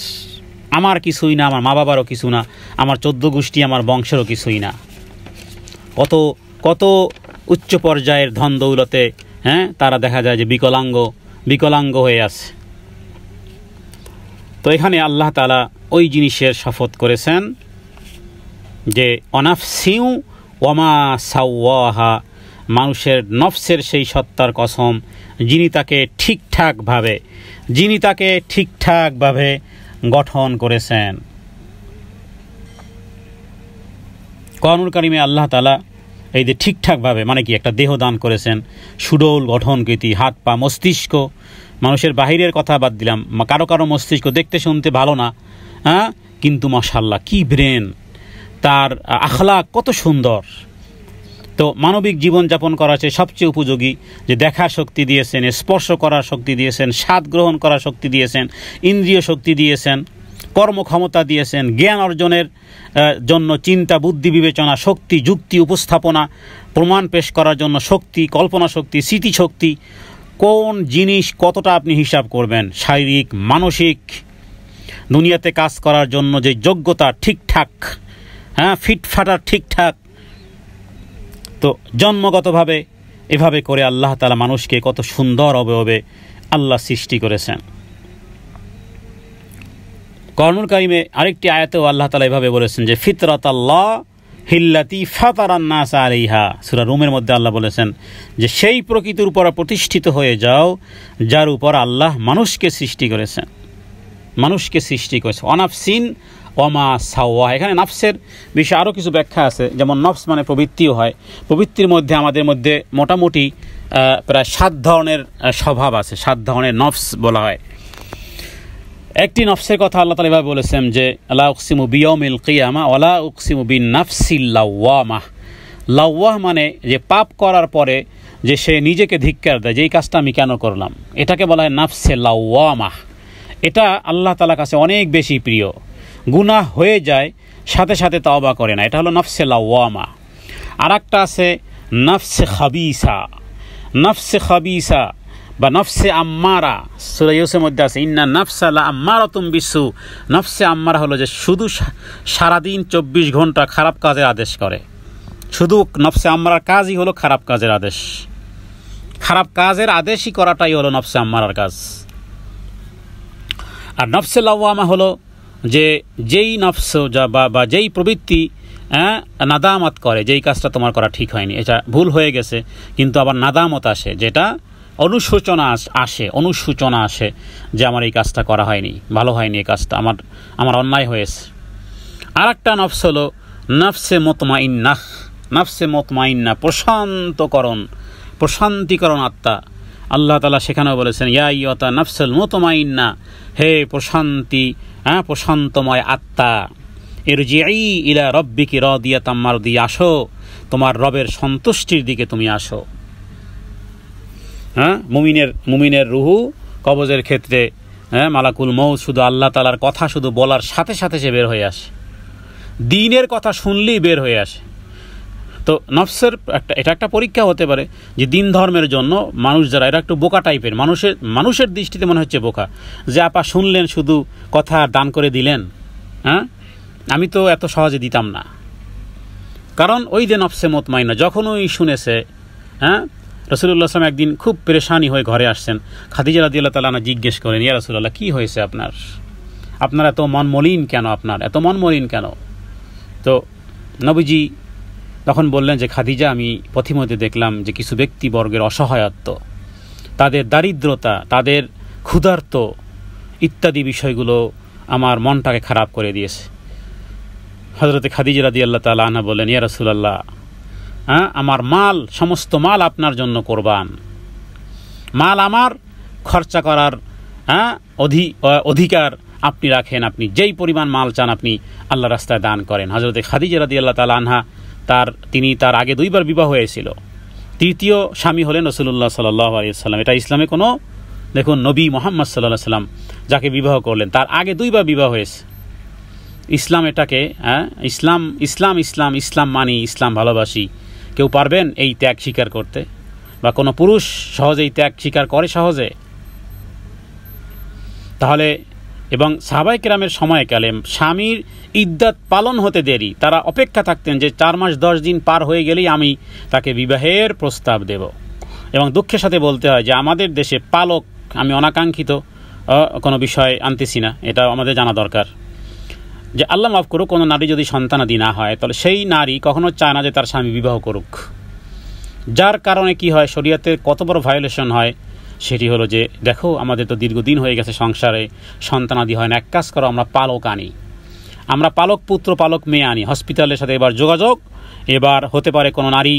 আমার কিছুই না, আমার মা বাবারও কিছু না, আমার 14 গোষ্ঠী, আমার বংশেরও কিছুই না। কত উচ্চ পর্যায়ের ধন দৌলতে, হ্যাঁ, তারা দেখা যায় যে বিকলাঙ্গ হয়ে আছে। তো এখানে আল্লাহ তাআলা ওই জিনিসের শপথ করেছেন যে অনাফসিউ ওয়ামা সাওয়াহা, মানুষের নফসের সেই সত্তার কসম যিনি তাকে ঠিকঠাকভাবে গঠন করেছেন। কোরআনুল কারীমে আল্লাহ তাআলা এই যে ঠিকঠাকভাবে মানে কি, একটা দেহ দান করেছেন, সুডৌল গঠনকৃতি, হাত পা, মস্তিষ্ক। মানুষের বাহিরের কথা বাদ দিলাম, কারো মস্তিষ্ক দেখতে শুনতে ভালো না, হ্যাঁ, কিন্তু মাশাআল্লাহ কি ব্রেন, তার আখলাক কত সুন্দর। তো মানবিক জীবনযাপন করা হচ্ছে সবচেয়ে উপযোগী যে দেখার শক্তি দিয়েছেন, স্পর্শ করার শক্তি দিয়েছেন, স্বাদ গ্রহণ করার শক্তি দিয়েছেন, ইন্দ্রিয় শক্তি দিয়েছেন, কর্মক্ষমতা দিয়েছেন, জ্ঞান অর্জনের জন্য চিন্তা, বুদ্ধি, বিবেচনা শক্তি, যুক্তি উপস্থাপনা, প্রমাণ পেশ করার জন্য শক্তি, কল্পনা শক্তি, স্মৃতিশক্তি। কোন জিনিস কতটা আপনি হিসাব করবেন? শারীরিক, মানসিক, দুনিয়াতে কাজ করার জন্য যে যোগ্যতা ঠিকঠাক, হ্যাঁ, ফিটফাটার ঠিকঠাক। তো জন্মগতভাবে এভাবে করে আল্লাহ তাআলা মানুষকে কত সুন্দর অবয়বে আল্লাহ সৃষ্টি করেছেন। কোরআনুল কারীমে আরেকটি আয়াতেও আল্লাহ তাআলা এভাবে বলেছেন যে ফিতরাতাল্লাহ হিল্লাতি ফাতারান নাস আলাইহা। সূরা রুমের মধ্যে আল্লাহ বলেছেন যে সেই প্রকৃতির উপর প্রতিষ্ঠিত হয়ে যাও যার উপর আল্লাহ মানুষকে সৃষ্টি করেছেন। অনাফসিন ওমা সাওয়া। এখানে নফসের বিষয়ে আরও কিছু ব্যাখ্যা আছে, যেমন নফস মানে প্রবৃত্তিও হয়। প্রবৃত্তির মধ্যে আমাদের মধ্যে মোটামুটি প্রায় 7 ধরনের স্বভাব আছে, 7 ধরনের নফস বলা হয়। একটি নফসের কথা আল্লাহ তাআলা এভাবে বলেছেন যে লা উকসিমু বিয়াউমিল কিয়ামা ওয়ালা উকসিমু বিন নাফসিল লাওয়ামাহ। লাওয়াহ মানে যে পাপ করার পরে যে সে নিজেকে ধিক্কার দেয় যে এই কাজটা আমি কেন করলাম, এটাকে বলা হয় নাফসে লাওয়ামাহ। এটা আল্লাহ তাআলার কাছে অনেক বেশি প্রিয়। গুনাহ হয়ে যায়, সাথে সাথে তওবা করে না, এটা হলো নফসে লাওয়ামা। আর একটা আছে নফসে খাবিসা বা নফসে আম্মারা। সূরা ইউসুফের মধ্যে আছে ইন্না নাফসা লা আম্মারাতুম বিসু। নফসে আম্মারা হলো যে শুধু সারাদিন 24 ঘন্টা খারাপ কাজের আদেশ করে। শুধু নফসে আম্মারার কাজই হলো খারাপ কাজের আদেশ। খারাপ কাজের আদেশই করাটাই হলো নফসে আম্মারার কাজ। আর নফসে লাওয়ামা হলো যে যেই নফস বা যেই প্রবৃত্তি নাদামত করে, যেই কাজটা তোমার করা ঠিক হয়নি, এটা ভুল হয়ে গেছে, কিন্তু আবার নাদামত আসে, যেটা অনুশোচনা আসে যে আমার এই কাজটা করা হয়নি, ভালো হয়নি, এই কাজটা আমার অন্যায় হয়েছে। আর একটা নফস হলো নফসে মুতমাইন্না, প্রশান্তিকরণ আত্মা। আল্লাহ তাআলা সেখানেও বলেছেন ইয়া আইয়ুহা নাফসুল মুতমাইন্না, হে প্রশান্তময় আত্মা, ইরজিই ইলা রাব্বিকি রাদিয়াতাম মারদিয়া, আসো তোমার রবের সন্তুষ্টির দিকে তুমি আসো। হ্যাঁ, মুমিনের রুহু কবজের ক্ষেত্রে মালাকুল মউত শুধু আল্লাহ তাআলার কথা শুধু বলার সাথে সাথে সে বের হয়ে আসে, দ্বীনের কথা শুনলেই বের হয়ে আসে। তো নফসের এটা একটা পরীক্ষা হতে পারে যে দিন ধর্মের জন্য মানুষ যারা, এরা একটু বোকা টাইপের, মানুষের দৃষ্টিতে মনে হচ্ছে বোকা, যে আপা শুনলেন শুধু কথা দান করে দিলেন, হ্যাঁ, আমি তো এত সহজে দিতাম না। কারণ ওই যে নফসে মুতমাইন্না যখন ওই শুনেছে, হ্যাঁ, রাসূলুল্লাহ সাল্লাল্লাহু আলাইহি ওয়াসাল্লাম একদিন খুব পেরেশানি হয়ে ঘরে আসছেন। খাদিজা রাদিয়াল্লাহু তাআলা আনহা জিজ্ঞেস করেন ইয়া রাসূলুল্লাহ কি হয়েছে আপনার এত মন মলিন কেন? তো নবীজি তখন বললেন যে খাদিজা, আমি পথিমধ্যে দেখলাম যে কিছু ব্যক্তিবর্গের অসহায়ত্ব, তাদের দারিদ্রতা, তাদের ক্ষুধার্ত ইত্যাদি বিষয়গুলো আমার মনটাকে খারাপ করে দিয়েছে। হযরতে খাদিজা রাদিয়াল্লাহু তাআলা আনহা বললেন, ইয়া রাসূলুল্লাহ, আমার মাল, সমস্ত মাল আপনার জন্য কোরবান, মাল আমার খরচা করার অধিকার আপনি রাখেন, আপনি যেই পরিমাণ মাল চান আপনি আল্লাহ রাস্তায় দান করেন। হযরতে খাদিজা রাদিয়াল্লাহু তাআলা আনহা তিনি তার আগে 2 বার বিবাহ হয়েছিল, তৃতীয় স্বামী হলেন রাসূলুল্লাহ সাল্লাল্লাহু আলাইহি ওয়াসাল্লাম। এটা ইসলামে কোনো, দেখুন, নবী মুহাম্মদ সাল্লাল্লাহু আলাইহি ওয়াসাল্লাম যাকে বিবাহ করলেন তার আগে 2 বার বিবাহ হয়েছে। ইসলাম এটাকে ইসলাম ইসলাম ইসলাম ইসলাম মানি, ইসলাম ভালোবাসি। কেউ পারবেন এই ত্যাগ স্বীকার করতে? বা কোনো পুরুষ সহজেই ত্যাগ স্বীকার করে সহজে? তাহলে এবং সাহাবায়ে কেরামের সময়কালে স্বামীর ইদ্দাত পালন হতে দেরি, তারা অপেক্ষা থাকতেন যে 4 মাস 10 দিন পার হয়ে গেলেই আমি তাকে বিবাহের প্রস্তাব দেব। এবং দুঃখের সাথে বলতে হয় যে আমাদের দেশে পালক, আমি অনাকাঙ্ক্ষিত কোনো বিষয় আনতেছি না, এটা আমাদের জানা দরকার, যে আল্লাহ মাফ করুক, কোনো নারী যদি সন্তানাদি না হয় তাহলে সেই নারী কখনো চায় না যে তার স্বামী বিবাহ করুক। যার কারণে কি হয়, শরীয়তের কত বড় ভায়োলেশন হয়, সেটি হলো যে দেখো আমাদের তো দীর্ঘদিন হয়ে গেছে সংসারে, সন্তানাদি হয় না, এক কাজ করো আমরা পালক আনি, আমরা পালক পুত্র পালক মেয়ে আনি। হসপিটালের সাথে এবার যোগাযোগ, এবার হতে পারে কোনো নারী,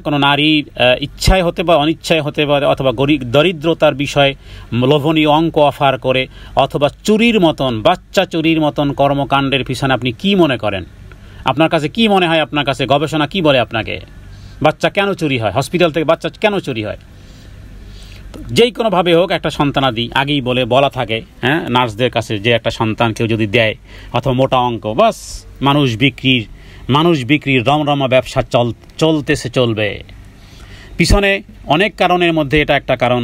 কোনো নারীর ইচ্ছায় হতে পারে, অনিচ্ছায় হতে পারে, অথবা দরিদ্রতার বিষয়ে লোভনীয় অঙ্ক অফার করে, অথবা চুরির মতন, বাচ্চা চুরির মতন কর্মকাণ্ডের পিছনে আপনি কি মনে করেন? আপনার কাছে কি মনে হয়? আপনার কাছে গবেষণা কি বলে আপনাকে? বাচ্চা কেন চুরি হয়? হসপিটাল থেকে বাচ্চা কেন চুরি হয়? যেই কোনোভাবে হোক একটা সন্তানাদি আগেই বলা থাকে, নার্সদের কাছে, যে একটা সন্তান কেউ যদি দেয়, অথবা মোটা অঙ্ক, বাস মানুষ বিক্রির রমরমা ব্যবসা চলতেছে, চলবে। পিছনে অনেক কারণের মধ্যে এটা একটা কারণ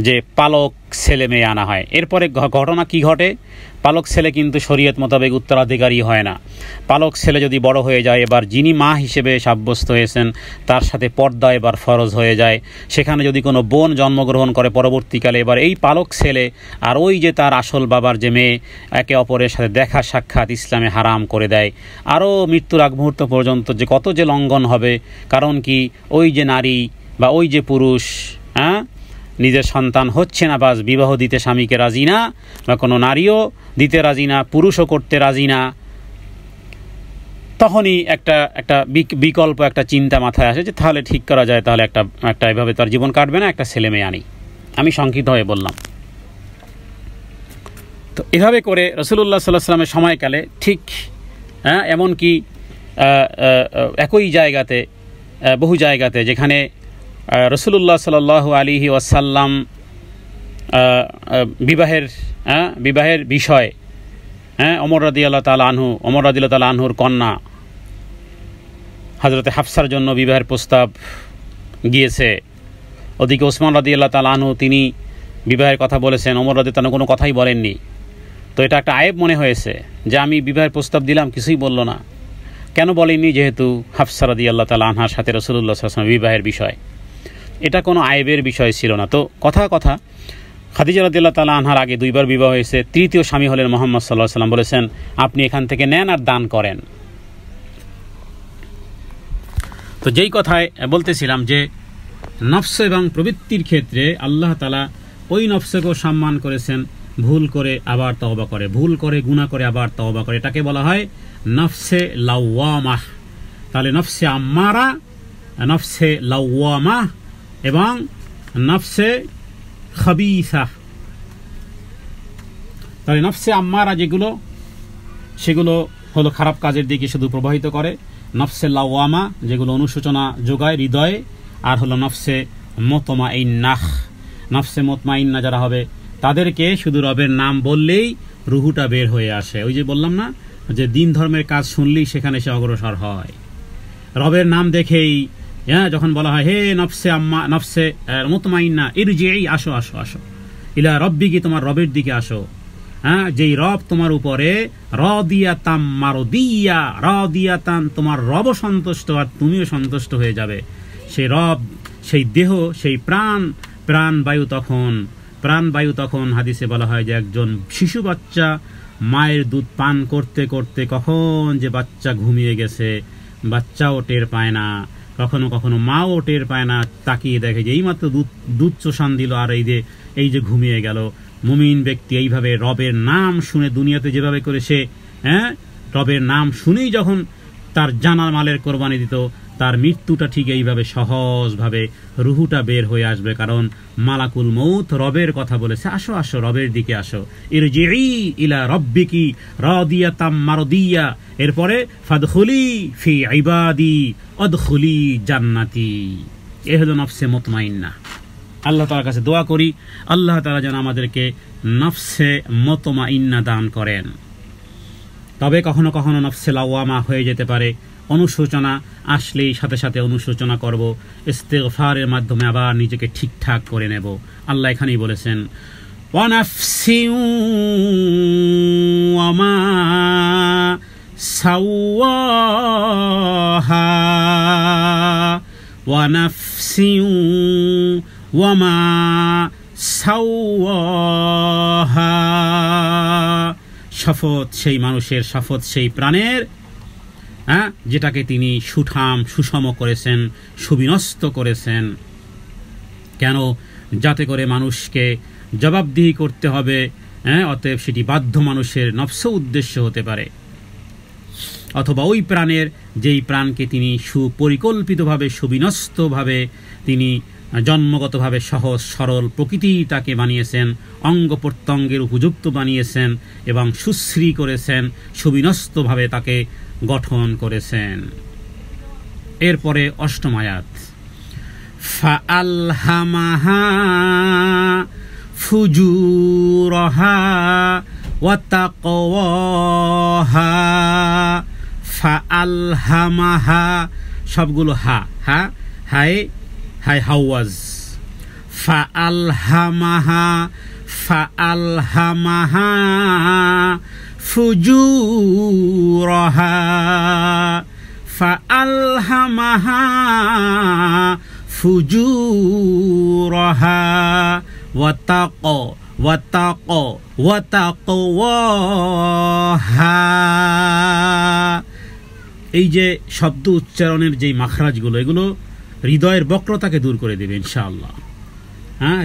যে পালক ছেলে মেয়ে আনা হয়। এরপরে ঘটনা কি ঘটে? পালক ছেলে কিন্তু শরীয়ত মোতাবেক উত্তরাধিকারী হয় না। পালক ছেলে যদি বড় হয়ে যায়, এবার যিনি মা হিসেবে সাব্যস্ত হয়েছেন তার সাথে পর্দা এবার ফরজ হয়ে যায়। সেখানে যদি কোনো বোন জন্মগ্রহণ করে পরবর্তীকালে, এবার এই পালক ছেলে আর ওই যে তার আসল বাবার যে মেয়ে, একে অপরের সাথে দেখা সাক্ষাৎ ইসলামে হারাম করে দেয়। আরও মৃত্যুর আগ মুহূর্ত পর্যন্ত যে কত যে লঙ্ঘন হবে। কারণ কি, ওই যে নারী বা ওই যে পুরুষ নিজের সন্তান হচ্ছে না, বাস বিবাহ দিতে স্বামীকে রাজি না, বা কোনো নারীও দিতে রাজি না, পুরুষও করতে রাজি না, তখনই একটা বিকল্প একটা চিন্তা মাথায় আসে যে তাহলে ঠিক করা যায়, তাহলে একটা এভাবে তার জীবন কাটবে না, একটা ছেলে মেয়ে আনি। আমি সংক্ষিপ্ত হয়ে বললাম। তো এভাবে করে রাসূলুল্লাহ সাল্লাল্লাহু আলাইহি ওয়াসাল্লামের সময়কালে ঠিক এমনকি একই জায়গাতে, বহু জায়গাতে যেখানে রাসূলুল্লাহ সাল্লাল্লাহু আলাইহি ওয়াসাল্লাম বিবাহের বিষয়, ওমর রাদিয়াল্লাহু তাআলা আনহুর কন্যা হযরতে হাফসার জন্য বিবাহের প্রস্তাব গিয়েছে। ওদিকে ওসমান রাদিয়াল্লাহু তাআলা আনহু তিনি বিবাহের কথা বলেছেন, ওমর রাদিয়াল্লাহু তাআলা কোনো কথাই বলেননি। তো এটা একটা আয়েব মনে হয়েছে যে আমি বিবাহের প্রস্তাব দিলাম, কিছুই বলল না। কেন বলেননি? যেহেতু হাফসা রাদিয়াল্লাহু তাআলা আনহার সাথে রাসূলুল্লাহ সাল্লাল্লাহু আলাইহি ওয়াসাল্লাম বিবাহের বিষয়, এটা কোনো আয়েবের বিষয় ছিল না। তো কথা খাদিজা রাদিয়াল্লাহু তাআলা আনহার আগে 2 বার বিবাহ হয়েছে, তৃতীয় স্বামী হলেন মুহাম্মদ সাল্লাল্লাহু আলাইহি ওয়াসাল্লাম। বলেছেন আপনি এখান থেকে নেন আর দান করেন। তো যেই কথায় বলতেছিলাম যে নফস এবং প্রবৃত্তির ক্ষেত্রে আল্লাহ তাআলা ওই নফসকেও সম্মান করেছেন, ভুল করে আবার তওবা করে, ভুল করে গুনাহ করে আবার তওবা করে, এটাকে বলা হয় নফসে লাওয়ামাহ। তাহলে নফসে আম্মারা, নফসে লাওয়ামাহ এবং নফসে খাবিসা। তাহলে নফসে আম্মারা যেগুলো, সেগুলো হলো খারাপ কাজের দিকে শুধু প্রবাহিত করে। নফসে লাওয়ামা যেগুলো অনুশোচনা যোগায় হৃদয়ে, আর হলো নফসে মুতমাইন্নাহ। নফসে মুতমাইন্না যারা হবে তাদেরকে শুধু রবের নাম বললেই রুহুটা বের হয়ে আসে। ওই যে বললাম না যে দিন ধর্মের কাজ শুনলেই সেখানে সে অগ্রসর হয়। রবের নাম দেখেই যখন বলা হয় হে নফসে মুতমাইন্না ইরজিই, আসো আসো আসো, ইলা রব্বিকি, তোমার রবের দিকে আসো। যেই রব তোমার উপরে রাদিয়াতাম মারদিয়া, রাদিয়াতান, তোমার রব সন্তুষ্ট আর তুমিও সন্তুষ্ট হয়ে যাবে। সেই রব, সেই দেহ, সেই প্রাণবায়ু তখন হাদিসে বলা হয় যে একজন শিশু বাচ্চা মায়ের দুধ পান করতে করতে কখন যে বাচ্চা ঘুমিয়ে গেছে, বাচ্চাও টের পায় না। কখনো কখনো মাও টের পায় না, তাকিয়ে দেখে যে এইমাত্র দুধ চোষান দিল আর এই যে ঘুমিয়ে গেল। মুমিন ব্যক্তি এইভাবে রবের নাম শুনে দুনিয়াতে যেভাবে করে সে রবের নাম শুনেই যখন তার জানার মালের কোরবানি দিত, তার মৃত্যুটা ঠিক এইভাবে সহজভাবে রুহুটা বের হয়ে আসবে। কারণ মালাকুল মউত রবের কথা বলেছে, আসো আসো রবের দিকে আসো, ইরজিই ইলা রাব্বিকি রাদিয়াতাম মারদিয়া। এরপরে ফাদখুলি ফি ইবাদি আদখুলি জান্নাতি। এ হলো নফসে মুতমাইন্না। আল্লাহ তাআলার কাছে দোয়া করি আল্লাহ তাআলা যেন আমাদেরকে নফসে মুতমাইন্না দান করেন। তবে কখনো কখনো নফসে লাওয়ামা হয়ে যেতে পারে, অনুশোচনা আসলেই সাথে সাথে অনুশোচনা করব, ইস্তিগফারের মাধ্যমে আবার নিজেকে ঠিকঠাক করে নেব। আল্লাহ এখানেই বলেছেন ওয়ানাফসিউ ওয়ামা সাওয়াহা ওয়ানাফসিউ ওয়ামা সাওয়াহা। শপথ সেই মানুষের, শপথ সেই প্রাণের, যেটাকে তিনি সুষম করেছেন, সুবিন্যস্ত করেছেন। কেন? যাতে করে মানুষকে জবাবদিহি করতে হবে, অতএব সেটি বাধ্য মানুষের নফস উদ্দেশ্য হতে পারে, অথবা ওই প্রাণের যেই প্রাণকে তিনি সুপরিকল্পিতভাবে সুবিন্যস্তভাবে তিনি জন্মগতভাবে সহজ সরল প্রকৃতি তাকে বানিয়েছেন, অঙ্গ প্রত্যঙ্গের উপযুক্ত বানিয়েছেন এবং সুশ্রী করেছেন, সুবিন্যস্তভাবে তাকে গঠন করেছেন। এরপরে অষ্টম আয়াত, ফাআলহামাহা ফুজুরহা ওয়া তাকওয়াহা। ফাআলহামাহা সবগুলো হায় হাওয়াজ। ফাআলহামাহা ফুজুরহা ফাআলহামাহা ফুজুরহা ওয়া তাকওয়াহা। এই যে শব্দ উচ্চারণের যেই মাখরাজগুলো, এগুলো হৃদয়ের বক্রতাকে দূর করে দিবে ইনশাআল্লাহ।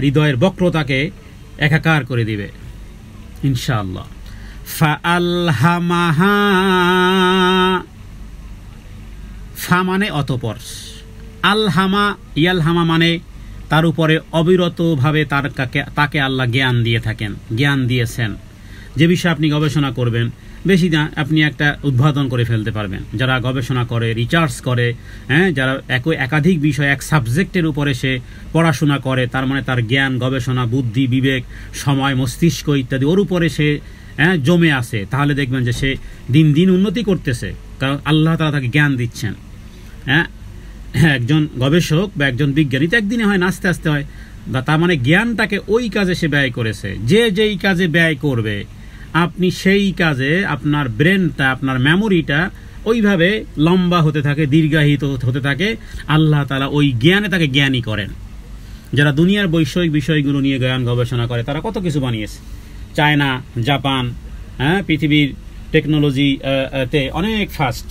হৃদয়ের বক্রতাকে একাকার করে দিবে ইনশাআল্লাহ। ফাআলহামাহা, ফা মানে অতঃপর, আলহামা ইয়ালহামা মানে তার উপরে অবিরতভাবে তাকে আল্লাহ জ্ঞান দিয়ে থাকেন, জ্ঞান দিয়েছেন। যে বিষয়ে আপনি গবেষণা করবেন, বেশি না আপনি একটা উদ্ভাবন করে ফেলতে পারবেন। যারা গবেষণা করে, রিসার্চ করে, যারা একাধিক বিষয় এক সাবজেক্টের উপরে সে পড়াশোনা করে, তার মানে তার জ্ঞান, গবেষণা, বুদ্ধি, বিবেক, সময়, মস্তিষ্ক ইত্যাদি ওর উপরে সে জমে আছে, তাহলে দেখবেন যে সে দিন দিন উন্নতি করতেছে, কারণ আল্লাহ তাআলা তাকে জ্ঞান দিচ্ছেন। একজন গবেষক বা একজন বিজ্ঞানী তো একদিনে হয় না, আস্তে আস্তে হয়। তার মানে জ্ঞানটাকে ওই কাজে সে ব্যয় করেছে। যেই কাজে ব্যয় করবে আপনি, সেই কাজে আপনার ব্রেনটা, আপনার মেমোরিটা ওইভাবে লম্বা হতে থাকে, দীর্ঘায়িত হতে থাকে। আল্লাহ তাআলা ওই জ্ঞানে তাকে জ্ঞানী করেন। যারা দুনিয়ার বৈষয়িক বিষয়গুলো নিয়ে জ্ঞান গবেষণা করে, তারা কত কিছু বানিয়েছে। চায়না, জাপান, পৃথিবীর টেকনোলজিতে অনেক ফাস্ট,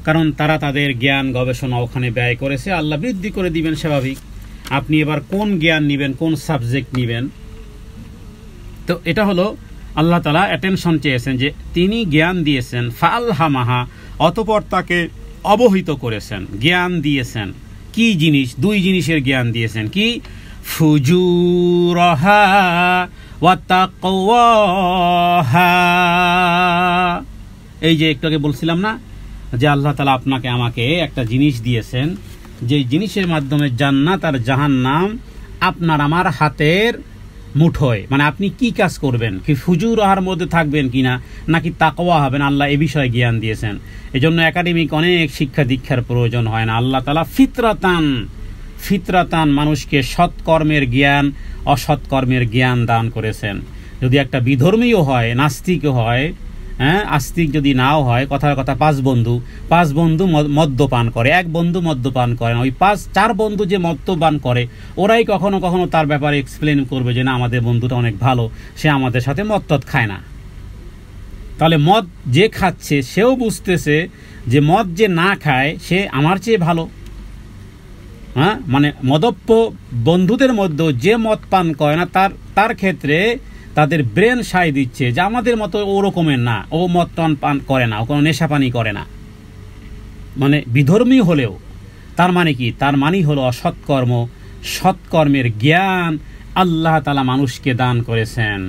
কারণ তারা তাদের জ্ঞান গবেষণা ওখানে ব্যয় করেছে। আল্লাহ বৃদ্ধি করে দিবেন স্বাভাবিক। আপনি এবার কোন জ্ঞান নেবেন, কোন সাবজেক্ট নেবেন, তো এটা হলো আল্লাহ তাআলা অ্যাটেনশন চেয়েছেন যে তিনি জ্ঞান দিয়েছেন। ফাআলহামাহা, অতঃপর তাকে অবহিত করেছেন, জ্ঞান দিয়েছেন। কি জিনিস? দুই জিনিসের জ্ঞান দিয়েছেন। কি? ফুজুরহা ওয়া তাকওয়াহা। এই যে একটু আগে বলছিলাম না যে আল্লাহ তাআলা আপনাকে আমাকে একটা জিনিস দিয়েছেন, যে জিনিসের মাধ্যমে জান্নাত আর জাহান্নাম আপনার আমার হাতের মুঠোয়। মানে আপনি কি কাজ করবেন, কি ফুজুরহার মধ্যে থাকবেন কিনা, নাকি তাকওয়া হবেন, আল্লাহ এ বিষয়ে জ্ঞান দিয়েছেন। এজন্য একাডেমিক অনেক শিক্ষা দীক্ষার প্রয়োজন হয় না। আল্লাহ তাআলা ফিতরাতান মানুষকে সৎকর্মের জ্ঞান, অসৎকর্মের জ্ঞান দান করেছেন। যদি একটা বিধর্মীও হয়, নাস্তিকও হয়, আস্তিক যদি নাও হয়, কথার কথা পাঁচ বন্ধু মদ্যপান করে, এক বন্ধু মদ্যপান করে না, ওই চার বন্ধু যে মদ্যপান করে ওরাই কখনো কখনো তার ব্যাপারে এক্সপ্লেন করবে যে না, আমাদের বন্ধুটা অনেক ভালো, সে আমাদের সাথে মদ খায় না। তাহলে মদ যে খাচ্ছে সেও বুঝতেছে যে মদ যে না খায় সে আমার চেয়ে ভালো, হ্যাঁ, মানে মদপ্য বন্ধুদের মধ্যেও যে মদ পান করে না তার ক্ষেত্রে তাদের ব্রেন সায় দিচ্ছে যে আমাদের মতো ওরকমের না, ও মদ পান করে না, ও কোনো নেশা পানি করে না। মানে বিধর্মী হলেও তার মানে কি? তার মানেই হলো অসৎকর্ম। সৎকর্মের জ্ঞান আল্লাহ তাআলা মানুষকে দান করেছেন।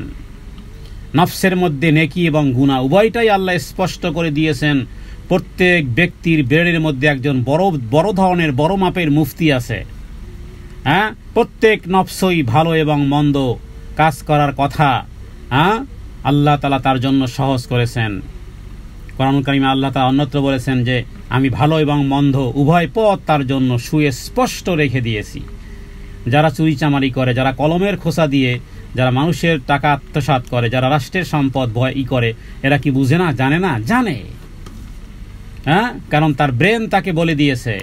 নফসের মধ্যে নেকি এবং গুনাহ উভয়টাই আল্লাহ স্পষ্ট করে দিয়েছেন। প্রত্যেক ব্যক্তির ব্রেনের মধ্যে একজন বড় ধরনের বড় মাপের মুফতি আছে। হ্যাঁ, প্রত্যেক নফসই ভালো এবং মন্দ কাজ করার কথা আল্লাহ তাআলা তার জন্য সহজ করেছেন। কোরআনুল কারীমে আল্লাহ তাআলা অন্যত্র বলেছেন যে আমি ভালো এবং মন্দ উভয় পথ তার জন্য সুস্পষ্ট রেখে দিয়েছি। যারা চুরিচামারি করে, যারা কলমের খোসা দিয়ে, যারা মানুষের টাকা আত্মসাৎ করে, যারা রাষ্ট্রের সম্পদ করে, এরা কি বুঝে না? জানে না? জানে। হ্যাঁ, কারণ তার ব্রেন তাকে বলে দিয়েছে।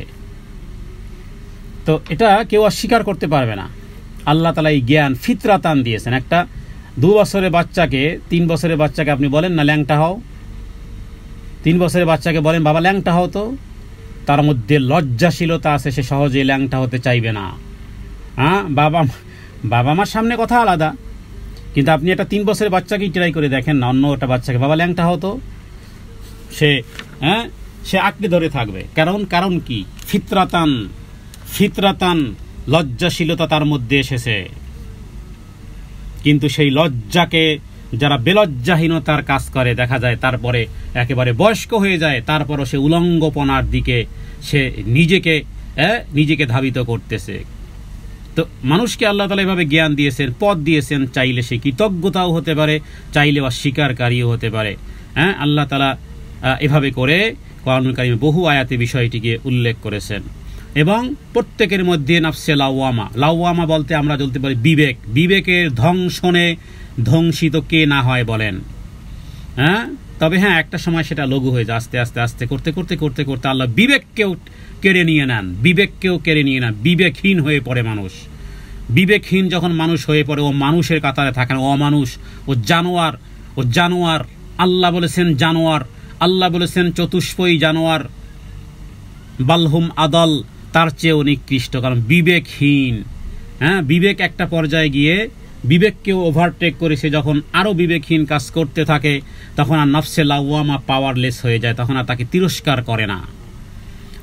তো এটা কেউ অস্বীকার করতে পারবে না। আল্লাহ তাআলা এই জ্ঞান ফিতরাতান দিয়েছেন। একটা 2 বছরের বাচ্চাকে, 3 বছরের বাচ্চাকে আপনি বলেন না ল্যাংটা হও, 3 বছরের বাচ্চাকে বলেন বাবা ল্যাংটা হও, তো তার মধ্যে লজ্জাশীলতা আছে, সে সহজে ল্যাংটা হতে চাইবে না। হ্যাঁ, বাবা মার সামনে কথা আলাদা, কিন্তু আপনি একটা 3 বছরের বাচ্চাকেই ট্রাই করে দেখেন না, অন্য একটা বাচ্চাকে বাবা ল্যাংটা হতো, সে আঁকড়ে ধরে থাকবে। কারণ কি? ফিতরাতান লজ্জাশীলতা তার মধ্যে এসেছে। কিন্তু সেই লজ্জাকে যারা বেলজ্জাহীনতার কাজ করে, দেখা যায় তারপরে একেবারে বয়স্ক হয়ে যায়, তারপরও সে উলঙ্গপনার দিকে সে নিজেকে ধাবিত করতেছে। তো মানুষকে আল্লাহ তাআলা এভাবে জ্ঞান দিয়েছেন, পথ দিয়েছেন, চাইলে সে কৃতজ্ঞতাও হতে পারে, চাইলে অস্বীকারীও হতে পারে। হ্যাঁ, আল্লাহ তাআলা এভাবে করে কোরআনুল কারীমে বহু আয়াতে বিষয়টিকে উল্লেখ করেছেন। এবং প্রত্যেকের মধ্যে নাফসে লাওয়ামা বলতে আমরা বলতে পারি বিবেকের ধ্বংসনে ধ্বংসিত কে না হয় বলেন। হ্যাঁ, তবে হ্যাঁ, একটা সময় সেটা লঘু হয়ে যায়। আস্তে আস্তে করতে আল্লাহ বিবেককেও কেড়ে নিয়ে নেন। বিবেকহীন হয়ে পড়ে মানুষ। বিবেকহীন যখন মানুষ হয়ে পড়ে, ও মানুষের কাতারে থাকে না, অমানুষ, ও জানোয়ার। আল্লাহ বলেছেন জানোয়ার, আল্লাহ বলেছেন চতুষ্পয়ী জানোয়ার, বালহুম আদল, তার চেয়েও নিকৃষ্ট, কারণ বিবেকহীন। হ্যাঁ, বিবেক একটা পর্যায়ে গিয়ে বিবেককেও ওভারটেক করে সে যখন আরও বিবেকহীন কাজ করতে থাকে, তখন আর নফসে লাওয়ামা পাওয়ারলেস হয়ে যায়, তখন আর তাকে তিরস্কার করে না।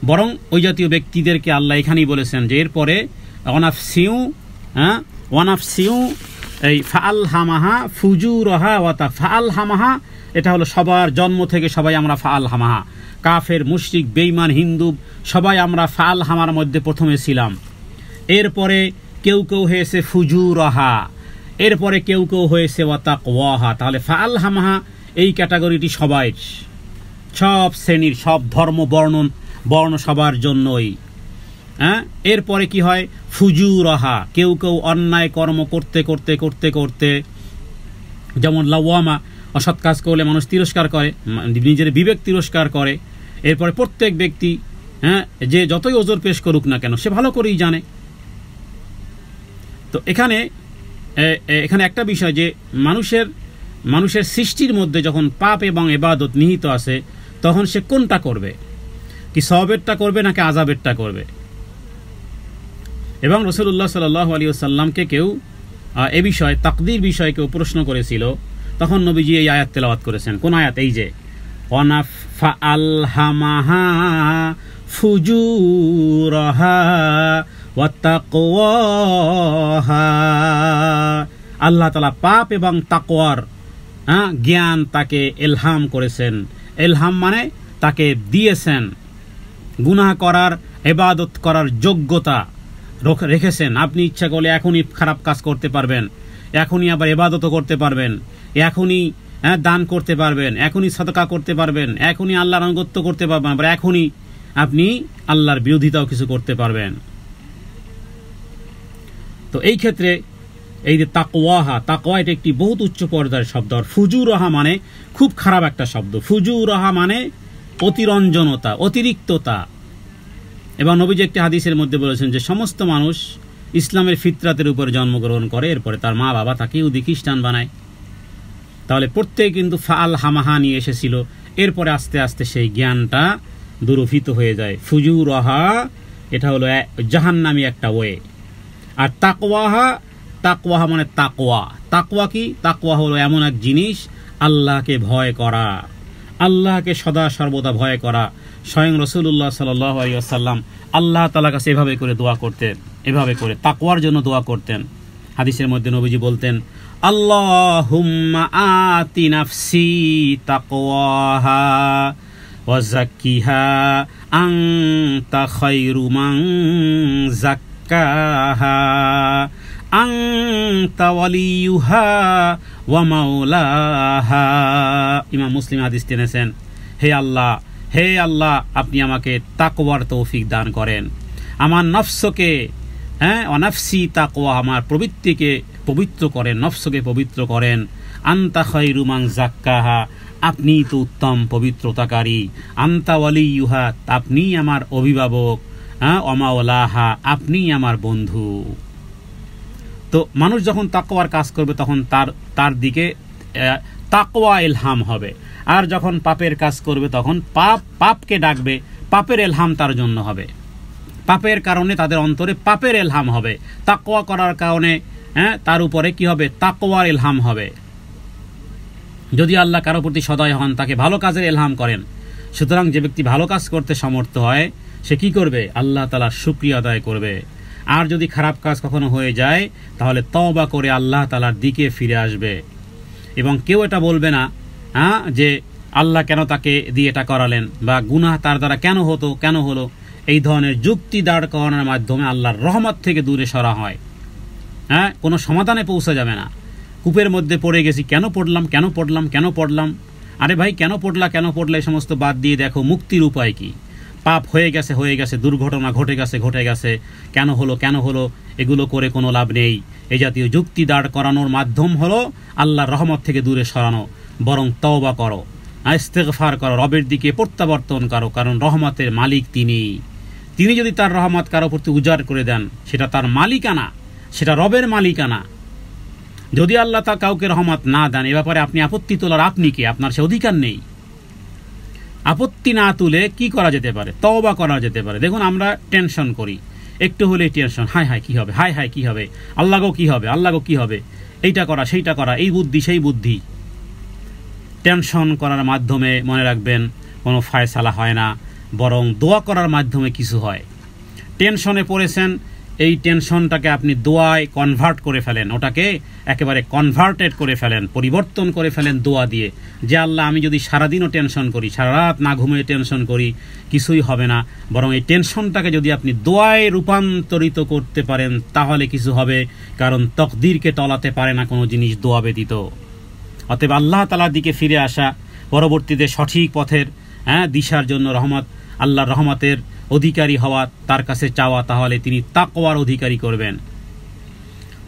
বরং ওই জাতীয় ব্যক্তিদেরকে আল্লাহ এখানেই বলেছেন যে এরপরে ওয়ানাফসিউ এই ফাআলহামাহা ফুজুরহা ওয়া ফাআলহামাহা, এটা হলো সবার জন্ম থেকে সবাই আমরা ফাআলহামাহা, কাফের, মুশরিক, বেঈমান, হিন্দু সবাই আমরা ফাআলহামার মধ্যে প্রথমে ছিলাম। এরপরে কেউ হয়েছে ফুজুরহা, এরপরে কেউ হয়েছে ওয়া তাকওয়াহা। তাহলে ফাআলহামাহা এই ক্যাটাগরিটি সবাই, সব শ্রেণীর, সব ধর্ম বর্ণ সবার জন্যই। হ্যাঁ, এরপরে কি হয়? ফুজুরহা, কেউ অন্যায় কর্ম করতে যেমন লাওয়ামা, অসৎ কাজ করলে মানুষ তিরস্কার করে, নিজের বিবেক তিরস্কার করে। এরপরে প্রত্যেক ব্যক্তি যে যতই ওজর পেশ করুক না কেন, সে ভালো করেই জানে। তো এখানে একটা বিষয় যে মানুষের সৃষ্টির মধ্যে যখন পাপ এবং ইবাদত নিহিত আছে, তখন সে কোনটা করবে? কি সওয়াবেরটা করবে নাকি আযাবেরটা করবে? এবং রাসূলুল্লাহ সাল্লাল্লাহু আলাইহি ওয়াসাল্লামকে কেউ এ বিষয়ে, তাকদীর বিষয়ে কেউ প্রশ্ন করেছিল, তখন নবীজি এই আয়াত তেলাওয়াত করেছেন। কোন আয়াত? এই যে ফাআলহামাহা ফুজুরহা ওয়া তাকওয়াহা। আল্লাহ তাআলা পাপ এবং তাকওয়ার জ্ঞান তাকে ইলহাম করেছেন। ইলহাম মানে তাকে দিয়েছেন, গুনাহ করার, ইবাদত করার যোগ্যতা রেখেছেন। আপনি ইচ্ছা করলে এখনই খারাপ কাজ করতে পারবেন, এখনই আবার ইবাদতও করতে পারবেন, এখনই দান করতে পারবেন, এখনই সাদকা করতে পারবেন, এখনই আল্লাহর আনুগত্য করতে পারবেন, আবার এখনই আপনি আল্লাহর বিরোধিতাও কিছু করতে পারবেন। তো এই ক্ষেত্রে এই যে তাকওয়া এটা একটি বহুত উচ্চ পর্যায়ের শব্দ। আর ফুজুরহা মানে খুব খারাপ একটা শব্দ। ফুজুরহা মানে অতিরঞ্জনতা, অতিরিক্ততা। এবং নবীজি একটি হাদিসের মধ্যে বলেছেন যে সমস্ত মানুষ ইসলামের ফিতরাতের উপরে জন্মগ্রহণ করে, এরপরে তার মা বাবা তাকে ইহুদি খ্রিস্টান বানায়। তাহলে প্রত্যেকে কিন্তু ফাআলহামাহা নিয়ে এসেছিল, এরপরে আস্তে আস্তে সেই জ্ঞানটা দুরভিত হয়ে যায়। ফুজুরহা এটা হলো জাহান্নামী একটা ওয়ে। আর তাকওয়াহা মানে তাকওয়া কি? তাকওয়া হলো এমন এক জিনিস, আল্লাহকে ভয় করা, আল্লাহকে সদা সর্বদা ভয় করা। স্বয়ং রাসূলুল্লাহ সাল্লাল্লাহু আলাইহি ওয়াসাল্লাম আল্লাহ তাআলার কাছে এভাবে করে দোয়া করতেন, এভাবে করে তাকওয়ার জন্য দোয়া করতেন। হাদিসের মধ্যে নবীজি বলতেন, আল্লাহুম্মা আতি নাফসি তাকওয়াহা ওয়া যাক্কিহা আনতা খায়রু মান যাক্কাহা আনতা ওয়ালিয়ুহা ওয়া মাওলাহা। ইমাম মুসলিম হাদিস টেনেছেন, হে আল্লাহ, আপনি আমাকে তাকওয়ার তৌফিক দান করেন, আমার নফসকে অনাফসি তাকওয়া, আমার প্রবৃত্তিকে পবিত্র করেন, নফসকে পবিত্র করেন। আনতা খায়রু মান যাক্কাহা, আপনি তো উত্তম পবিত্রতাকারী। আনতা ওয়ালিয়ুহা, আপনি আমার অভিভাবক। ওয়া মাওলাহা, আপনি আমার বন্ধু। তো মানুষ যখন তাকওয়ার কাজ করবে তখন তার দিকে তাকওয়া ইলহাম হবে। আর যখন পাপের কাজ করবে তখন পাপকে ডাকবে, পাপের ইলহাম তার জন্য হবে। পাপের কারণে তাদের অন্তরে পাপের ইলহাম হবে, তাকওয়া করার কারণে তার উপরে কি হবে? তাকওয়ার ইলহাম হবে। যদি আল্লাহ কারো প্রতি সদয় হন, তাকে ভালো কাজের ইলহাম করেন। সুতরাং যে ব্যক্তি ভালো কাজ করতে সমর্থ হয় সে কি করবে? আল্লাহ তাআলার শুকরিয়া আদায় করবে। আর যদি খারাপ কাজ কখনো হয়ে যায় তাহলে তওবা করে আল্লাহ তাআলার দিকে ফিরে আসবে। এবং কেউ এটা বলবে না যে আল্লাহ কেন তাকে দিয়ে এটা করালেন, বা গুনাহ তার দ্বারা কেন হলো। এই ধরনের যুক্তি দাঁড় করানোর মাধ্যমে আল্লাহর রহমত থেকে দূরে সরা হয়। কোনো সমাধানে পৌঁছা যাবে না। কূপের মধ্যে পড়ে গেছি, কেন পড়লাম। আরে ভাই, কেন পড়লা এই সমস্ত বাদ দিয়ে দেখো মুক্তির উপায় কি। পাপ হয়ে গেছে, দুর্ঘটনা ঘটে গেছে, কেন হলো, এগুলো করে কোনো লাভ নেই। এই জাতীয় যুক্তি দাঁড় করানোর মাধ্যম হলো আল্লাহর রহমত থেকে দূরে সরানো। বরং তওবা করো, ইস্তেগফার করো, রবের দিকে প্রত্যাবর্তন করো। কারণ রহমতের মালিক তিনি যদি তার রহমত কারো প্রতি উজাড় করে দেন, সেটা তার মালিকানা, সেটা রবের মালিকানা। যদি আল্লাহ তা কাউকে রহমত না দেন, এ ব্যাপারে আপনি আপত্তি তোলার আপনি কে? আপনার সে অধিকার নেই। আপত্তি না তুলে কি করা যেতে পারে? তওবা করা যেতে পারে। দেখুন, আমরা টেনশন করি, একটু হলেই টেনশন, হায় কি হবে, হায় কি হবে, আল্লাহগো কি হবে, এইটা করা সেইটা করা, এই বুদ্ধি সেই বুদ্ধি। টেনশন করার মাধ্যমে মনে রাখবেন কোনো ফায়সালা হয় না, বরং দোয়া করার মাধ্যমে কিছু হয়। টেনশনে পড়েছেন, এই টেনশনটাকে আপনি দোয়ায় কনভার্ট করে ফেলেন, ওটাকে একেবারে কনভার্টেড করে ফেলেন, পরিবর্তন করে ফেলেন দোয়া দিয়ে। যে আল্লাহ, আমি যদি সারাদিনও টেনশন করি, সারা রাত না ঘুমিয়ে টেনশন করি, কিছুই হবে না, বরং এই টেনশনটাকে যদি আপনি দোয়ায় রূপান্তরিত করতে পারেন তাহলে কিছু হবে। কারণ তকদিরকে টলাতে পারে না কোনো জিনিস দোয়া ব্যতীত। অতএব আল্লাহ তাআলার দিকে ফিরে আসা, পরবর্তীতে সঠিক পথের দিশার জন্য আল্লাহর রহমতের অধিকারী হওয়া, তার কাছে চাওয়া, তাহলে তিনি তাকওয়ার অধিকারী করবেন।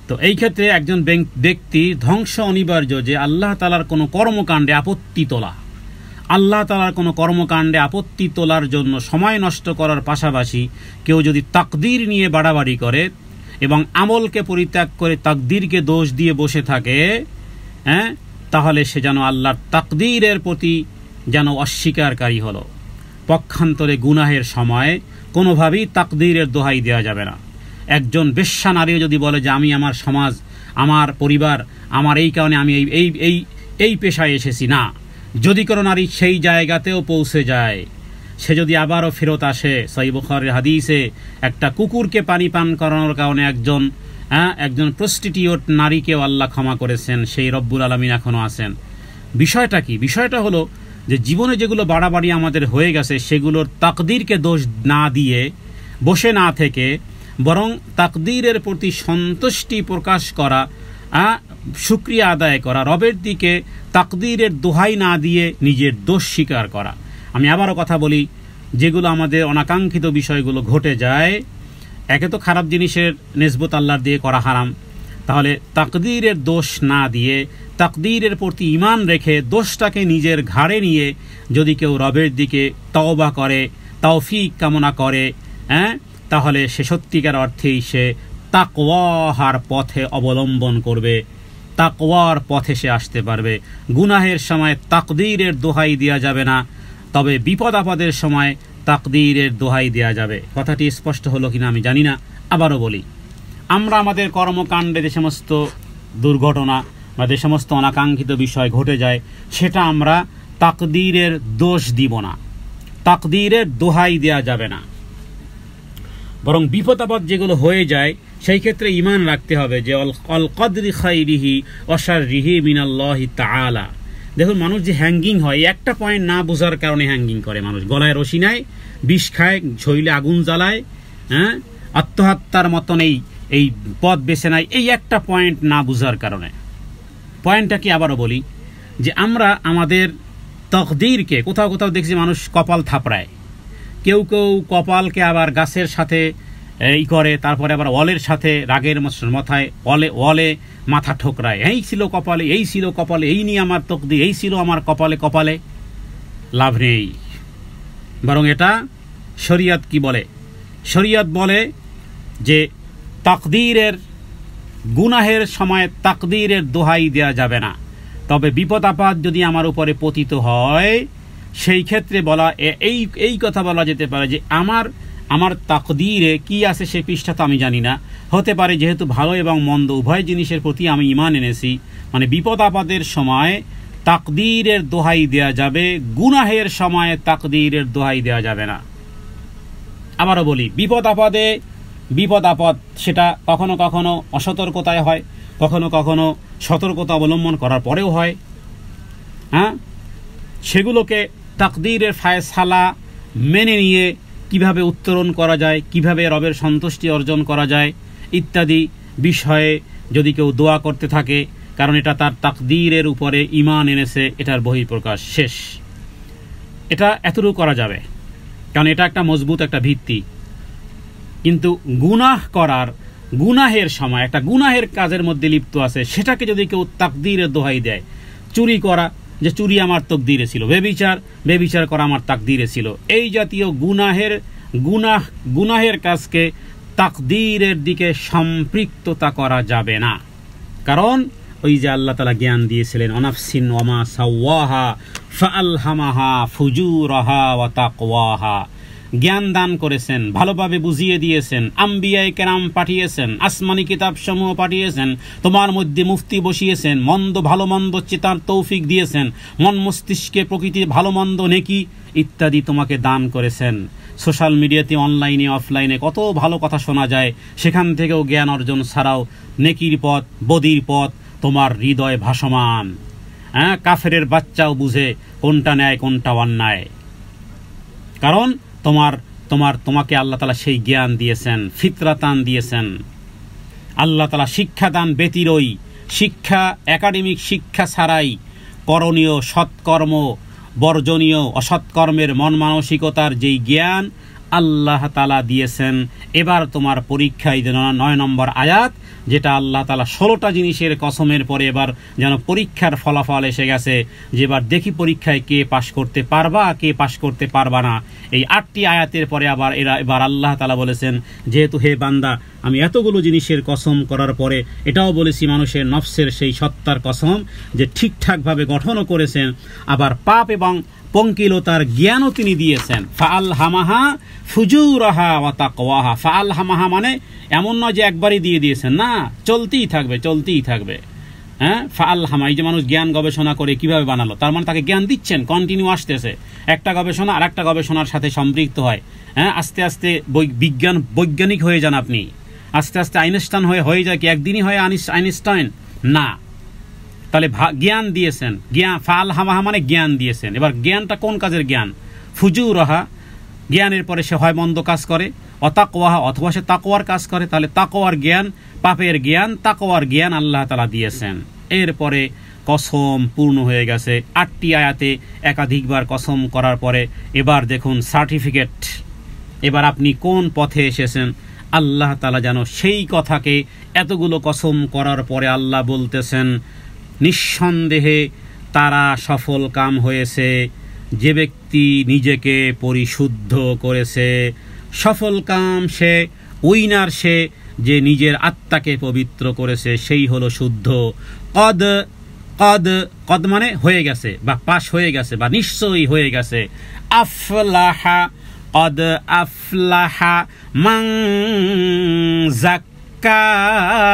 তো এই ক্ষেত্রে একজন ব্যক্তি ধ্বংস অনিবার্য যে আল্লাহ তাআলার কোনো কর্মকাণ্ডে আপত্তি তোলা। আল্লাহ তাআলার কোনো কর্মকাণ্ডে আপত্তি তোলার জন্য সময় নষ্ট করার পাশাপাশি কেউ যদি তাকদীর নিয়ে বাড়াবাড়ি করে এবং আমলকে পরিত্যাগ করে তাকদীরকে দোষ দিয়ে বসে থাকে, তাহলে সে যেন আল্লাহর তাকদীরের প্রতি যেন অস্বীকারী হলো। পক্ষান্তরে গুনাহের সময় কোনোভাবেই তাকদীরের দোহাই দেওয়া যাবে না। একজন বেশ্যা নারীও যদি বলে যে আমি আমার সমাজ, আমার পরিবার, আমার এই কারণে আমি এই পেশায় এসেছি, না, যদি কোনো নারী সেই জায়গাতেও পৌঁছে যায়, সে যদি আবারও ফেরত আসে, সহিহ বুখারীর হাদিসে একটা কুকুরকে পানি পান করানোর কারণে একজন প্রস্টিটিউট নারীকেও আল্লাহ ক্ষমা করেছেন, সেই রব্বুল আলামিন এখনো আছেন। বিষয়টা কি? বিষয়টা হলো যে জীবনে যেগুলো বাড়াবাড়ি আমাদের হয়ে গেছে সেগুলোর তাকদীরকে দোষ না দিয়ে বসে না থেকে বরং তাকদীরের প্রতি সন্তুষ্টি প্রকাশ করা, শুকরিয়া আদায় করা, রবের দিকে তাকদীরের দোহাই না দিয়ে নিজের দোষ স্বীকার করা। আমি আবারও কথা বলি, যেগুলো আমাদের অনাকাঙ্ক্ষিত বিষয়গুলো ঘটে যায়, একে তো খারাপ জিনিসের নিসবত আল্লাহর দিয়ে করা হারাম, তাহলে তাকদীরের দোষ না দিয়ে তাকদীরের প্রতি ঈমান রেখে দোষটাকে নিজের ঘাড়ে নিয়ে যদি কেউ রবের দিকে তওবা করে, তৌফিক কামনা করে, তাহলে সে সত্যিকার অর্থেই সে তাকওয়ার পথে অবলম্বন করবে, তাকওয়ার পথে সে আসতে পারবে। গুনাহের সময় তাকদীরের দোহাই দেওয়া যাবে না, তবে বিপদ আপদের সময় তাকদীরের দোহাই দেয়া যাবে। কথাটি স্পষ্ট হলো কিনা আমি জানি না, আবারও বলি, আমরা আমাদের কর্মকাণ্ডে যে সমস্ত দুর্ঘটনা বা যে সমস্ত অনাকাঙ্ক্ষিত বিষয় ঘটে যায় সেটা আমরা তাকদীরের দোষ দিব না, তাকদীরের দোহাই দেয়া যাবে না। বরং বিপদ আপদ যেগুলো হয়ে যায় সেই ক্ষেত্রে ঈমান রাখতে হবে যে আল কদরি খাইরিহি ওয়া শাররিহি মিনাল্লাহি তাআলা। দেখুন, মানুষ যে হ্যাঙ্গিং হয়, একটা পয়েন্ট না বোঝার কারণে হ্যাঙ্গিং করে। মানুষ গলায় রশি নেয়, বিষ খায়, শরীরে আগুন জ্বালায়, আত্মহত্যার মতন এই পথ বেছে নেয়, এই একটা পয়েন্ট না বোঝার কারণে। পয়েন্টটা কি আবারও বলি, যে আমরা আমাদের তকদিরকে কোথাও কোথাও দেখছি মানুষ কপাল থাপড়ায়, কেউ কেউ কপালকে আবার গাছের সাথে করে, তারপরে আবার ওয়ালের সাথে রাগের মাথায় ওয়ালে মাথা ঠোকরায়, এই ছিল কপালে, এই ছিল কপালে, এই নিয়ে আমার তকদির, এই ছিল আমার কপালে কপালে। লাভ নেই। বরং এটা শরিয়ত কি বলে? শরিয়ত বলে যে তাকদীরের গুনাহের সময় তাকদীরের দোহাই দেয়া যাবে না। তবে বিপদ আপদ যদি আমার উপরে পতিত হয় সেই ক্ষেত্রে বলা এই কথা বলা যেতে পারে যে আমার তাকদীরে কি আছে সে পৃষ্ঠা তো আমি জানি না। হতে পারে যেহেতু ভালো এবং মন্দ উভয় জিনিসের প্রতি আমি ঈমান এনেছি, মানে বিপদ আপদের সময় তাকদীরের দোহাই দেয়া যাবে, গুনাহের সময় তাকদীরের দোহাই দেয়া যাবে না। আবারও বলি, বিপদ আপদ সেটা কখনো কখনো অসতর্কতায় হয়, কখনো কখনো সতর্কতা অবলম্বন করার পরেও হয়। সেগুলোকে তাকদীরের ফায়সালা মেনে নিয়ে কিভাবে উত্তরণ করা যায়, কিভাবে রবের সন্তুষ্টি অর্জন করা যায় ইত্যাদি বিষয়ে যদি কেউ দোয়া করতে থাকে, কারণ এটা তার তাকদীরের উপরে ঈমান এনেছে, এটার বহিঃপ্রকাশ শেষ। এটা এতটুকু করা যাবে, কারণ এটা একটা মজবুত একটা ভিত্তি। কিন্তু গুনাহের সময় একটা গুনাহের কাজের মধ্যে লিপ্ত আছে, সেটাকে যদি কেউ তাকদীরের দোহাই দেয়, চুরি করা, যে চুরি আমার তাকদীরে ছিল, বেবিচার করা আমার তাকদীরে ছিল, এই জাতীয় গুনাহের কাজকে তাকদীরের দিকে সম্পৃক্ততা করা যাবে না। কারণ ওই যে আল্লাহ তাআলা জ্ঞান দিয়েছিলেন, অনাফসিন ওয়ামা সাওয়াহা ফাআলহামাহা ফুজুরাহা ওয়া তাকওয়াহা, জ্ঞান দান করেছেন, ভালোভাবে বুঝিয়ে দিয়েছেন, আম্বিয়ায়ে কেরাম পাঠিয়েছেন, আসমানি কিতাব সমূহ পাঠিয়েছেন, তোমার মধ্যে মুফতি বসিয়েছেন, ভালো মন্দ চেতার তৌফিক দিয়েছেন, মন মস্তিষ্কে প্রকৃতির ভালো মন্দ নেকি ইত্যাদি তোমাকে দান করেছেন। সোশ্যাল মিডিয়াতে অনলাইনে অফলাইনে কত ভালো কথা শোনা যায়, সেখান থেকেও জ্ঞান অর্জন ছাড়াও নেকির পথ বদির পথ তোমার হৃদয় ভাসমান। কাফেরের বাচ্চাও বুঝে কোনটা ন্যায় কোনটা অন্যায়, কারণ তোমাকে আল্লাহ তাআলা সেই জ্ঞান দিয়েছেন, ফিতরাতান দিয়েছেন। আল্লাহ তাআলা শিক্ষাদান ব্যতিরই, একাডেমিক শিক্ষা ছাড়াই করণীয় সৎকর্ম, বর্জনীয় অসৎকর্মের মন মানসিকতার যেই জ্ঞান আল্লাহ তাআলা দিয়েছেন। এবার তোমার পরীক্ষায় 9 নম্বর আয়াত, যেটা আল্লাহ তাআলা 16টা জিনিসের কসমের পরে এবার যেন পরীক্ষার ফলাফল এসে গেছে, যে এবার দেখি পরীক্ষায় কে পাশ করতে পারবা, কে পাশ করতে পারবা না। এই 8টি আয়াতের পরে এবার আল্লাহ তাআলা বলেছেন, যেহেতু হে বান্দা আমি এতগুলো জিনিসের কসম করার পরে এটাও বলেছি মানুষের নফসের সেই সত্তার কসম যে ঠিকঠাকভাবে গঠনও করেছেন, আবার পাপ এবং পঙ্কিলতার জ্ঞানও তিনি দিয়েছেন। ফাআলহামাহা ফুজুরাহা ওয়া তাকওয়াহা, ফাআলহামাহা মানে এমন নয় যে একবারই দিয়ে দিয়েছেন, না, চলতেই থাকবে। ফাআলহামা, এই যে মানুষ জ্ঞান গবেষণা করে কিভাবে বানালো, তার মানে তাকে জ্ঞান দিচ্ছেন, কন্টিনিউ আসতেছে, একটা গবেষণা আর একটা গবেষণার সাথে সম্পৃক্ত হয়। আস্তে আস্তে বৈজ্ঞানিক হয়ে যান আপনি, আস্তে আস্তে আইনস্টাইন হয়ে যায় কি একদিনই হয় আইনস্টাইন? না। তাহলে জ্ঞান দিয়েছেন, ফাআলহামাহা মানে জ্ঞান দিয়েছেন। এবার জ্ঞানটা কোন কাজের জ্ঞান? ফুজুরাহা, জ্ঞানের পরে সে হয় মন্দ কাজ করে, অতাকওয়াহা অথবা সে তাকওয়ার কাজ করে। তাহলে তাকওয়ার জ্ঞান, পাপের জ্ঞান, তাকওয়ার জ্ঞান আল্লাহ তাআলা দিয়েছেন। এরপরে কসম পূর্ণ হয়ে গেছে 8টি আয়াতে একাধিকবার কসম করার পরে এবার দেখুন সার্টিফিকেট, এবার আপনি কোন পথে এসেছেন। আল্লাহ তাআলা যেন সেই কথাকে এতগুলো কসম করার পরে আল্লাহ বলতেছেন, নিঃসন্দেহে তারা সফল কাম হয়েছে যে ব্যক্তি নিজেকে পরিশুদ্ধ করেছে। সফল কাম সে, উইনার সে যে নিজের আত্মাকে পবিত্র করেছে, সেই হলো শুদ্ধ। কদ কদ, কদ মানে হয়ে গেছে বা পাশ হয়ে গেছে বা নিশ্চয়ই হয়ে গেছে। আফলাহা, কদ আফলাহা মান যাক্কাহা,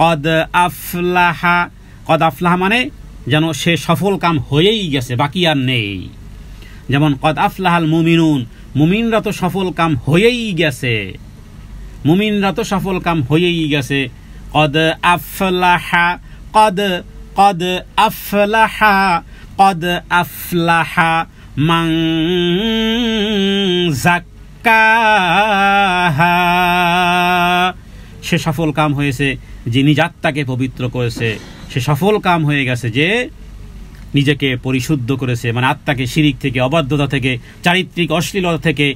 কদ আফলাহা, কদ আফলাহা মানে যেন সে সফল কাম হয়েই গেছে, বাকি আর নেই। যেমন কদ আফলাহাল মুমিনুন, মুমিনরা তো সফল কাম হয়েই গেছে, মুমিনরা তো সফল কাম হয়েই গেছে। কদ আফলাহা, কদ, কদ আফলাহা, কদ আফলাহা মান যাক্কাহা, সে সফল কাম হয়েছে যে নিজ আত্মাকে পবিত্র করেছে, সে সফল কাম হয়ে গেছে যে নিজেকে পরিশুদ্ধ করেছে, মানে আত্মাকে শিরিক থেকে, অবাধ্যতা থেকে, চারিত্রিক অশ্লীলতা থেকে,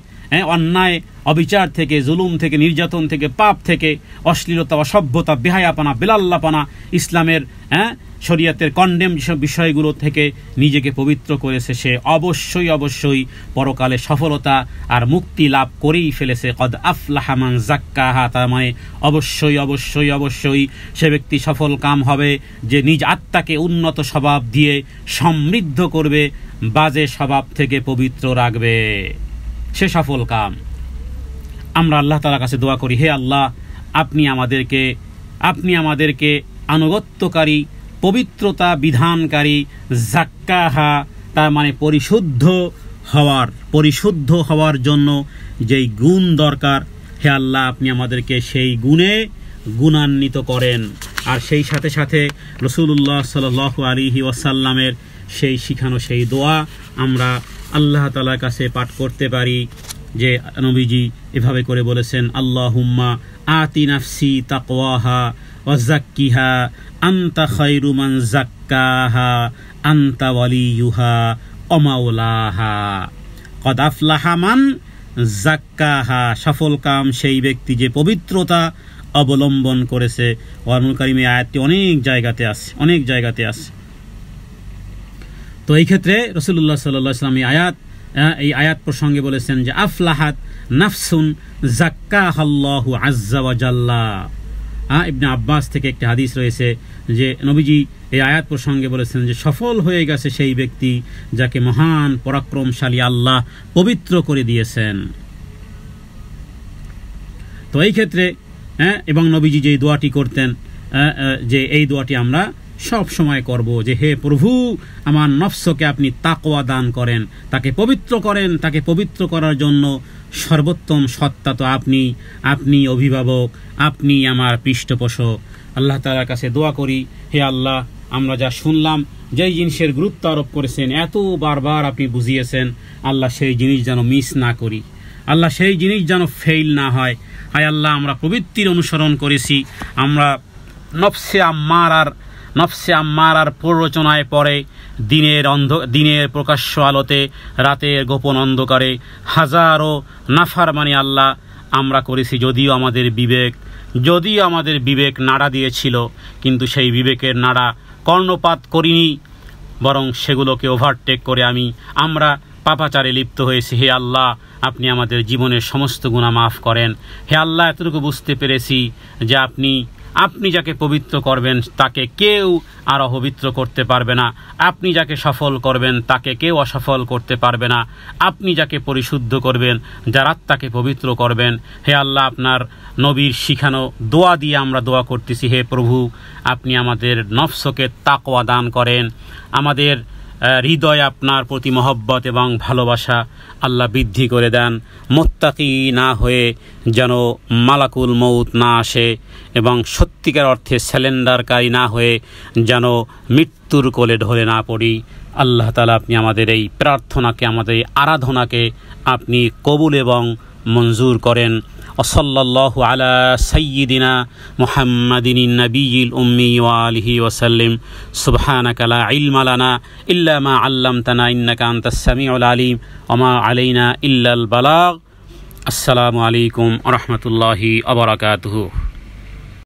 অন্যায় অবিচার থেকে, জুলুম থেকে, নির্যাতন থেকে, পাপ থেকে, অশ্লীলতা, অসভ্যতা, বেহায়াপনা, বেলাল্লাপনা, ইসলামের শরীয়তের কন্ডেম যেসব বিষয়গুলো থেকে নিজেকে পবিত্র করেছে, সে অবশ্যই অবশ্যই পরকালে সফলতা আর মুক্তি লাভ করেই ফেলেছে। কদ আফলাহা মান যাক্কাহা, তার মানে অবশ্যই অবশ্যই অবশ্যই সে ব্যক্তি সফল কাম হবে যে নিজ আত্মাকে উন্নত স্বভাব দিয়ে সমৃদ্ধ করবে, বাজে স্বভাব থেকে পবিত্র রাখবে, সে সফল কাম। আমরা আল্লাহ তাআলার কাছে দোয়া করি, হে আল্লাহ, আপনি আমাদেরকে আনুগত্যকারী, পবিত্রতা বিধানকারী, যাক্কাহা তার মানে পরিশুদ্ধ হওয়ার জন্য যেই গুণ দরকার, হে আল্লাহ আপনি আমাদেরকে সেই গুণে গুণান্বিত করেন। আর সেই সাথে সাথে রাসূলুল্লাহ সাল্লাল্লাহু আলাইহি ওয়াসাল্লামের সেই শিখানো সেই দোয়া আমরা আল্লাহ তাআলার কাছে পাঠ করতে পারি, যে নবীজি এভাবে করে বলেছেন, আল্লাহুম্মা আতি নাফসি তাকওয়াহা ওয়া যাক্কিহা আনতা খায়রু মান যাক্কাহা আনতা ওয়ালিয়ুহা ওয়া মাওলাহা। কদ আফলাহা মান যাক্কাহা, সফল কাম সেই ব্যক্তি যে পবিত্রতা অবলম্বন করেছে। কোরআনুল কারীমে আয়াতটি অনেক জায়গাতে আছে। তো এই ক্ষেত্রে রাসূলুল্লাহ সাল্লাল্লাহু আলাইহি ওয়াসাল্লাম এই আয়াত প্রসঙ্গে বলেছেন যে আফলাহাত নাফসুন যাক্কাহাল্লাহু আযজা ওয়া জাল্লা। ইবনে আব্বাস থেকে একটি হাদিস রয়েছে যে নবীজি এই আয়াত প্রসঙ্গে বলেছেন যে সফল হয়ে গেছে সেই ব্যক্তি যাকে মহান পরাক্রমশালী আল্লাহ পবিত্র করে দিয়েছেন। তো এই ক্ষেত্রে এবং নবীজি যে দোয়াটি করতেন, যে এই দোয়াটি আমরা সব সময় করব, যে হে প্রভু, আমার নফসকে আপনি তাকওয়া দান করেন, তাকে পবিত্র করেন। তাকে পবিত্র করার জন্য সর্বোত্তম সত্তা তো আপনি অভিভাবক, আপনি আমার পৃষ্ঠপোষক। আল্লাহ তাআলার কাছে দোয়া করি, হে আল্লাহ, আমরা যা শুনলাম, যেই জিনিসের গুরুত্ব আরোপ করেছেন, এত বারবার আপনি বুঝিয়েছেন, আল্লাহ সেই জিনিস যেন মিস না করি, আল্লাহ সেই জিনিস যেন ফেইল না হয়। হায় আল্লাহ, আমরা প্রবৃত্তির অনুসরণ করেছি, আমরা নফসে আম্মারার প্ররোচনায় পড়ে দিনের প্রকাশ্য আলোতে, রাতের গোপন অন্ধকারে হাজারো নাফরমানি আল্লাহ আমরা করেছি। যদিও আমাদের বিবেক নাড়া দিয়েছিল, কিন্তু সেই বিবেকের নাড়া কর্ণপাত করিনি, বরং সেগুলোকে ওভারটেক করে আমরা পাপাচারে লিপ্ত হয়েছি। হে আল্লাহ, আপনি আমাদের জীবনের সমস্ত গুনাহ মাফ করেন। হে আল্লাহ, এতটুকু বুঝতে পেরেছি যে আপনি যাকে পবিত্র করবেন তাকে কেউ আর অপবিত্র করতে পারবে না, আপনি যাকে সফল করবেন তাকে কেউ অসফল করতে পারবে না, আপনি যাকে পরিশুদ্ধ করবেন, যার আত্মাকে পবিত্র করবেন। হে আল্লাহ, আপনার নবীর শিখানো দোয়া দিয়ে আমরা দোয়া করতেছি, হে প্রভু, আপনি আমাদের নফসকে তাকওয়া দান করেন, আমাদের হৃদয়ে আপনার প্রতি মহব্বত এবং ভালোবাসা আল্লাহ বৃদ্ধি করে দেন। মুত্তাকি না হয়ে যেন মালাকুল মউত না আসে, এবং সত্যিকার অর্থে স্যালেন্ডারকারী না হয়ে যেন মৃত্যুর কোলে ঢলে না পড়ি। আল্লাহ তাআলা আপনি আমাদের এই প্রার্থনাকে, আমাদের এই আরাধনাকে আপনি কবুল এবং মঞ্জুর করেন। ওয়াসাল্লাল্লাহু আলা সাইয়্যিদিনা মুহাম্মাদিন নাবিয়্যিল উম্মি ওয়া আলিহি ওয়া সাল্লাম। সুবহানাকা লা ইলমা লানা ইল্লা মা আল্লামতানা ইন্নাকা আনতাস সামিউল আলিম ওয়া মা আলাইনা ইল্লাল বালাগ। আসসালামু আলাইকুম ওয়া রাহমাতুল্লাহি ওয়া বারাকাতুহু।